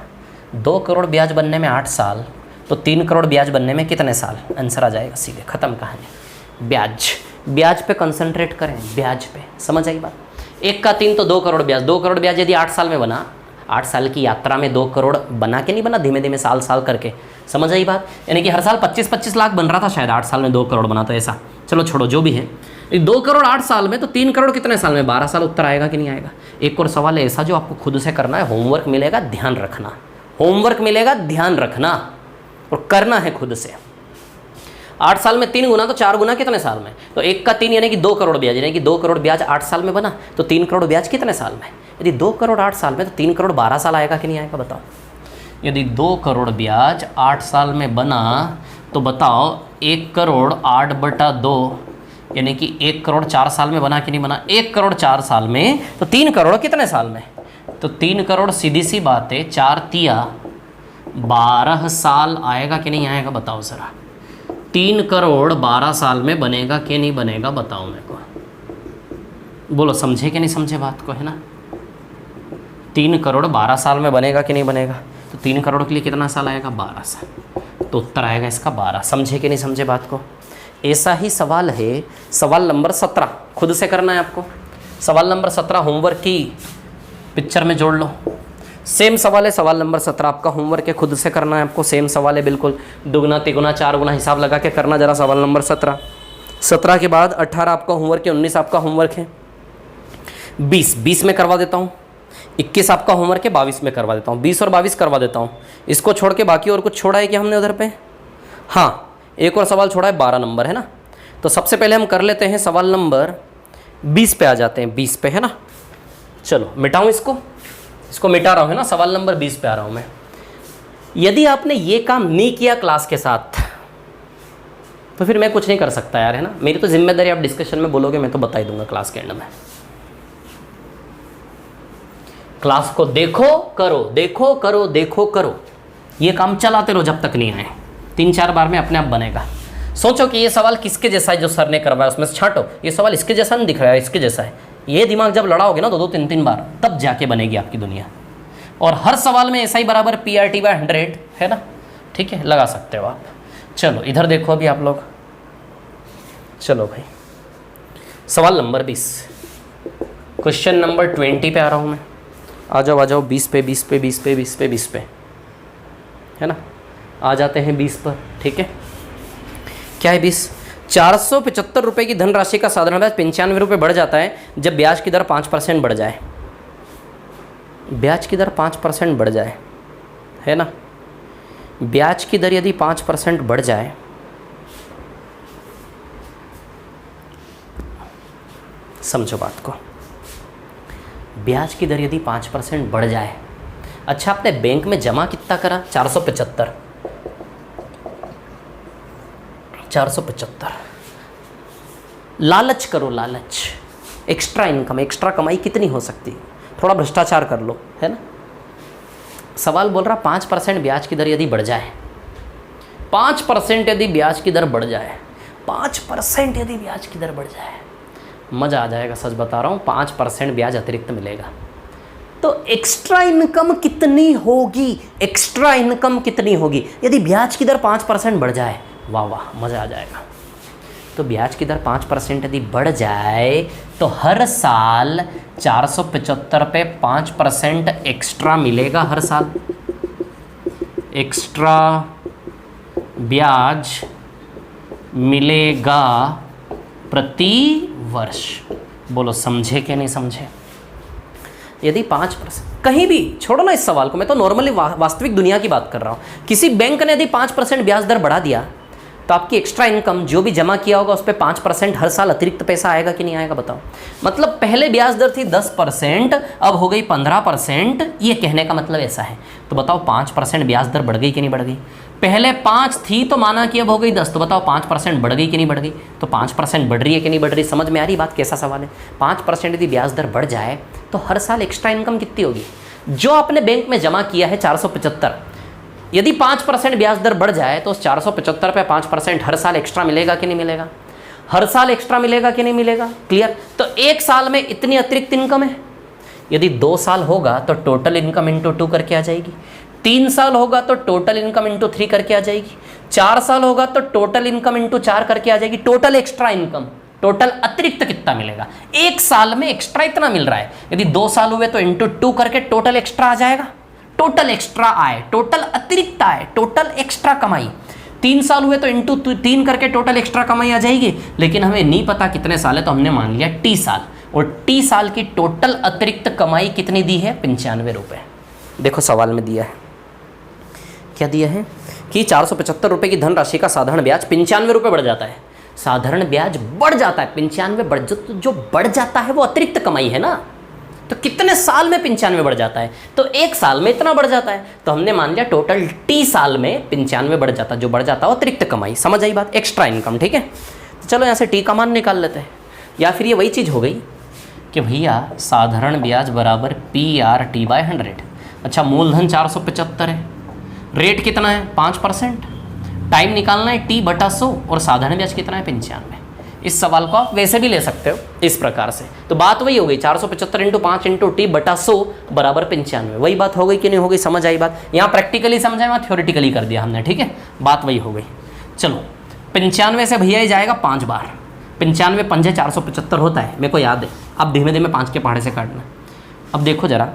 2 करोड़ ब्याज बनने में 8 साल, तो 3 करोड़ ब्याज बनने में कितने साल। आंसर आ जाएगा सीधे, ख़त्म कहानी। ब्याज, ब्याज पे कंसंट्रेट करें, ब्याज पे। समझ आई बात। 1 का 3 तो 2 करोड़ ब्याज, 2 करोड़ ब्याज यदि 8 साल में बना, 8 साल की यात्रा में 2 करोड़ बना के नहीं बना, धीमे धीमे साल साल करके। समझ आई बात। यानी कि हर साल 25-25 लाख बन रहा था शायद, 8 साल में 2 करोड़ बना, तो ऐसा। चलो छोड़ो जो भी है, 2 करोड़ 8 साल में, तो 3 करोड़ कितने साल में, 12 साल। उत्तर आएगा कि नहीं आएगा। एक और सवाल है ऐसा जो आपको खुद से करना है, होमवर्क मिलेगा, ध्यान रखना, होमवर्क मिलेगा, ध्यान रखना और करना है खुद से। 8 साल में 3 गुना, तो 4 गुना कितने साल में। तो 1 का 3 यानी कि 2 करोड़ ब्याज, यानी कि 2 करोड़ ब्याज 8 साल में बना, तो 3 करोड़ ब्याज कितने साल में। यदि 2 करोड़ 8 साल में, तो 3 करोड़ 12 साल आएगा कि नहीं आएगा, बताओ। यदि 2 करोड़ ब्याज 8 साल में बना, तो बताओ 1 करोड़ 8/2, यानी कि 1 करोड़ 4 साल में बना कि नहीं बना। 1 करोड़ 4 साल में, तो 3 करोड़ कितने साल में, तो 3 करोड़ सीधी सी बात है, 4 तिया 12 साल आएगा कि नहीं आएगा बताओ ज़रा। 3 करोड़ 12 साल में बनेगा कि नहीं बनेगा बताओ मेरे को, बोलो समझे कि नहीं समझे बात को, है ना। 3 करोड़ 12 साल में बनेगा कि नहीं बनेगा, तो 3 करोड़ के लिए कितना साल आएगा, 12 साल, तो उत्तर आएगा इसका 12। समझे कि नहीं समझे बात को। ऐसा ही सवाल है सवाल नंबर 17, खुद से करना है आपको। सवाल नंबर 17 होमवर्क की पिक्चर में जोड़ लो। सेम सवाल है सवाल नंबर 17, आपका होमवर्क है, खुद से करना है आपको। सेम सवाल है बिल्कुल, 2 3 4 गुना हिसाब लगा के करना जरा। सवाल नंबर 17 के बाद 18 आपका होमवर्क है, 19 आपका होमवर्क है, 20 में करवा देता हूँ, 21 आपका होमवर्क है, 22 में करवा देता हूँ, 20 और 22 करवा देता हूँ। इसको छोड़ के बाकी और कुछ छोड़ा है क्या हमने उधर पे? हाँ, एक और सवाल छोड़ा है, 12 नंबर है ना। तो सबसे पहले हम कर लेते हैं सवाल नंबर 20 पे आ जाते हैं, 20 पे है ना। चलो मिटाऊँ इसको मिटा रहा हूँ है ना। सवाल नंबर 20 पे आ रहा हूँ मैं। यदि आपने ये काम नहीं किया क्लास के साथ तो फिर मैं कुछ नहीं कर सकता यार, है ना। मेरी तो जिम्मेदारी, आप डिस्कशन में बोलोगे मैं तो बता ही दूंगा क्लास के एंड में। क्लास को देखो करो, देखो करो, देखो करो, ये काम चलाते रहो जब तक नहीं आए। 3-4 बार में अपने आप बनेगा। सोचो कि ये सवाल किसके जैसा है जो सर ने करवाया, उसमें से छांटो ये सवाल इसके जैसा नहीं दिख रहा है, इसके जैसा है। ये दिमाग जब लड़ाओगे ना 2-2 3-3 बार, तब जाके बनेगी आपकी दुनिया। और हर सवाल में ऐसा ही बराबर PRT/100 है ना, ठीक है, लगा सकते हो आप। चलो इधर देखो अभी आप लोग। चलो भाई सवाल नंबर 20, क्वेश्चन नंबर 20 पे आ रहा हूँ मैं। आ जाओ 20 पे 20 पे 20 पे 20 पे 20 पे, है ना। आ जाते हैं 20 पर, ठीक है। क्या है 20? 475 रुपये की धनराशि का साधारण ब्याज 95 रुपये बढ़ जाता है जब ब्याज की दर 5% बढ़ जाए। ब्याज की दर 5% बढ़ जाए, है ना। ब्याज की दर यदि 5% बढ़ जाए, समझो बात को। ब्याज की दर यदि 5% बढ़ जाए, अच्छा आपने बैंक में जमा कितना करा? 475। लालच करो, लालच, एक्स्ट्रा इनकम, एक्स्ट्रा कमाई कितनी हो सकती है, थोड़ा भ्रष्टाचार कर लो, है ना। सवाल बोल रहा 5% ब्याज की दर यदि बढ़ जाए, 5% यदि ब्याज की दर बढ़ जाए, 5% यदि ब्याज की दर बढ़ जाए, मज़ा आ जाएगा, सच बता रहा हूँ। 5% ब्याज अतिरिक्त मिलेगा तो एक्स्ट्रा इनकम कितनी होगी, एक्स्ट्रा इनकम कितनी होगी यदि ब्याज की दर 5% बढ़ जाए? वाह वाह, मज़ा आ जाएगा। तो ब्याज की दर 5% यदि बढ़ जाए तो हर साल 475 पे 5% एक्स्ट्रा मिलेगा, हर साल एक्स्ट्रा ब्याज मिलेगा प्रति वर्ष। बोलो समझे कि नहीं समझे। यदि 5%, कहीं भी छोड़ो ना इस सवाल को, मैं तो नॉर्मली वास्तविक दुनिया की बात कर रहा हूँ। किसी बैंक ने यदि 5% ब्याज दर बढ़ा दिया तो आपकी एक्स्ट्रा इनकम जो भी जमा किया होगा उस पर 5% हर साल अतिरिक्त पैसा आएगा कि नहीं आएगा बताओ। मतलब पहले ब्याज दर थी 10%, अब हो गई 15%। ये कहने का मतलब ऐसा है। तो बताओ 5% ब्याज दर बढ़ गई कि नहीं बढ़ गई? पहले 5 थी तो माना कि अब हो गई 10, तो बताओ 5% बढ़ गई कि नहीं बढ़ गई? तो 5% बढ़ रही है कि नहीं बढ़ रही? समझ में आ रही बात, कैसा सवाल है। 5% यदि ब्याज दर बढ़ जाए तो हर साल एक्स्ट्रा इनकम कितनी होगी? जो आपने बैंक में जमा किया है 475, यदि 5% ब्याज दर बढ़ जाए तो उस 475 पे 5% हर साल एक्स्ट्रा मिलेगा कि नहीं मिलेगा? हर साल एक्स्ट्रा मिलेगा कि नहीं मिलेगा? क्लियर। तो एक साल में इतनी अतिरिक्त इनकम है। यदि 2 साल होगा तो टोटल इनकम इंटू 2 करके आ जाएगी। 3 साल होगा तो टोटल इनकम इंटू 3 करके आ जाएगी। 4 साल होगा तो टोटल इनकम इंटू 4 करके आ जाएगी। टोटल एक्स्ट्रा इनकम, टोटल अतिरिक्त कितना मिलेगा? एक साल में एक्स्ट्रा इतना मिल रहा है। यदि 2 साल हुए तो इंटू 2 करके टोटल एक्स्ट्रा आ जाएगा। टोटल एक्स्ट्रा आए, टोटल अतिरिक्त आए, टोटल एक्स्ट्रा कमाई। 3 साल हुए तो इंटू 3 करके टोटल एक्स्ट्रा कमाई आ जाएगी। लेकिन हमें नहीं पता कितने साल है तो हमने मान लिया T साल, और T साल की टोटल अतिरिक्त कमाई कितनी दी है? 95 रुपये। देखो सवाल में दिया है, क्या दिया है कि 475 रुपये की धनराशि का साधारण ब्याज 95 रुपये बढ़ जाता है। साधारण ब्याज बढ़ जाता है 95, जो बढ़ जाता है वो अतिरिक्त कमाई है ना। तो कितने साल में 95 बढ़ जाता है? तो एक साल में इतना बढ़ जाता है। तो हमने मान लिया टोटल T साल में 95 बढ़ जाता है। जो बढ़ जाता है वो अतिरिक्त कमाई। समझ आई बात? एक्स्ट्रा इनकम, ठीक है। तो चलो यहाँ से T का मान निकाल लेते हैं। या फिर ये वही चीज़ हो गई कि भैया साधारण ब्याज बराबर PRT/100। अच्छा, मूलधन 475 है, रेट कितना है 5%, टाइम निकालना है T/100 और साधारण ब्याज कितना है 95। इस सवाल को आप वैसे भी ले सकते हो इस प्रकार से। तो बात वही हो गई, 475 × 5 × T/100 बराबर 95। वही बात हो गई कि नहीं हो गई, समझ आई बात? यहाँ प्रैक्टिकली समझा, वहाँ थ्योरेटिकली कर दिया हमने, ठीक है, बात वही हो गई। चलो 95 से भैया ये जाएगा 5 बार, 95 पंजे 475 होता है, मेरे को याद है। अब धीमे धीमे 5 के पहाड़े से काटना। अब देखो जरा,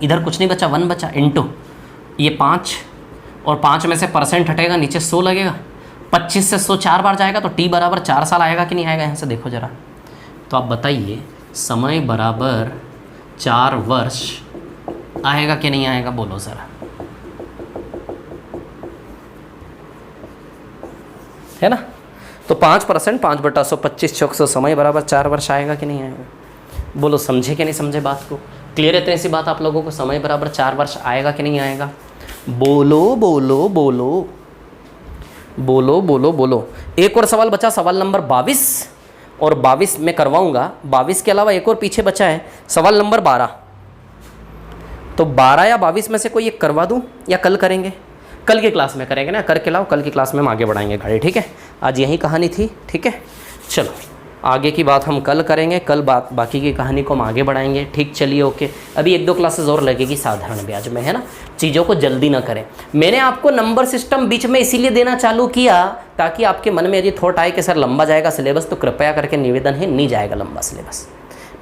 इधर कुछ नहीं बचा, 1 बचा, इंटू ये 5 और 5 में से परसेंट हटेगा, नीचे 100 लगेगा, 25 से 100 4 बार जाएगा तो T बराबर 4 साल आएगा कि नहीं आएगा? यहाँ से देखो जरा, तो आप बताइए समय बराबर 4 वर्ष आएगा कि नहीं आएगा, बोलो ज़रा, है ना? तो 5%, 5/100, 25 चौक 100, समय बराबर 4 वर्ष आएगा कि नहीं आएगा? बोलो, समझे कि नहीं समझे बात को? क्लियर है इतनी सी बात आप लोगों को? समय बराबर 4 वर्ष आएगा कि नहीं आएगा? बोलो बोलो बोलो बोलो बोलो बोलो। एक और सवाल बचा, सवाल नंबर 22, और 22 मैं करवाऊंगा। 22 के अलावा एक और पीछे बचा है, सवाल नंबर 12। तो 12 या 22 में से कोई एक करवा दूं या कल करेंगे? कल की क्लास में करेंगे ना, करके लाओ, कल की क्लास में हम आगे बढ़ाएंगे गाड़ी, ठीक है? आज यही कहानी थी, ठीक है? चलो आगे की बात हम कल करेंगे, कल बात बाकी की कहानी को हम आगे बढ़ाएंगे, ठीक? चलिए ओके। अभी 1-2 क्लासेस और लगेगी साधारण ब्याज में, है ना? चीज़ों को जल्दी ना करें। मैंने आपको नंबर सिस्टम बीच में इसीलिए देना चालू किया ताकि आपके मन में यदि थॉट आए कि सर लंबा जाएगा सिलेबस, तो कृपया करके निवेदन है, नहीं जाएगा लंबा सिलेबस।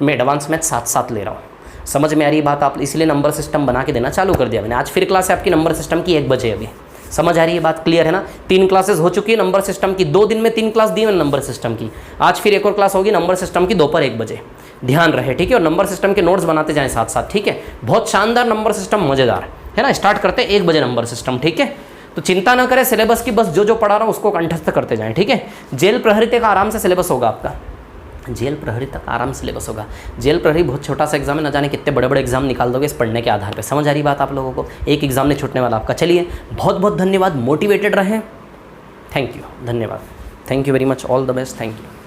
मैं एडवांस मैथ साथ साथ ले रहा हूँ, समझ में आ रही बात? आप इसलिए नंबर सिस्टम बना के देना चालू कर दिया मैंने। आज फिर क्लास है आपकी नंबर सिस्टम की 1 बजे, अभी समझ आ रही है बात? क्लियर है ना? 3 क्लासेस हो चुकी है नंबर सिस्टम की, 2 दिन में 3 क्लास दी मैंने नंबर सिस्टम की। आज फिर एक और क्लास होगी नंबर सिस्टम की दोपहर 1 बजे, ध्यान रहे, ठीक है? और नंबर सिस्टम के नोट्स बनाते जाएं साथ साथ, ठीक है? बहुत शानदार नंबर सिस्टम, मज़ेदार है ना? स्टार्ट करते हैं 1 बजे नंबर सिस्टम, ठीक है? तो चिंता ना करें सिलेबस की, बस जो जो पढ़ा रहा हूँ उसको कंठस्थ करते जाएं, ठीक है? जेल प्रहरी तक आराम से सिलेबस होगा आपका, जेल प्रहरी तक आराम से सिलेबस होगा। जेल प्रहरी बहुत छोटा सा एग्जाम है, न जाने कितने बड़े बड़े एग्जाम निकाल दोगे इस पढ़ने के आधार पे। समझ आ रही बात आप लोगों को? एक एग्जाम नहीं छूटने वाला आपका। चलिए बहुत बहुत धन्यवाद, मोटिवेटेड रहें, थैंक यू, धन्यवाद, thank you very much, all the best, thank you.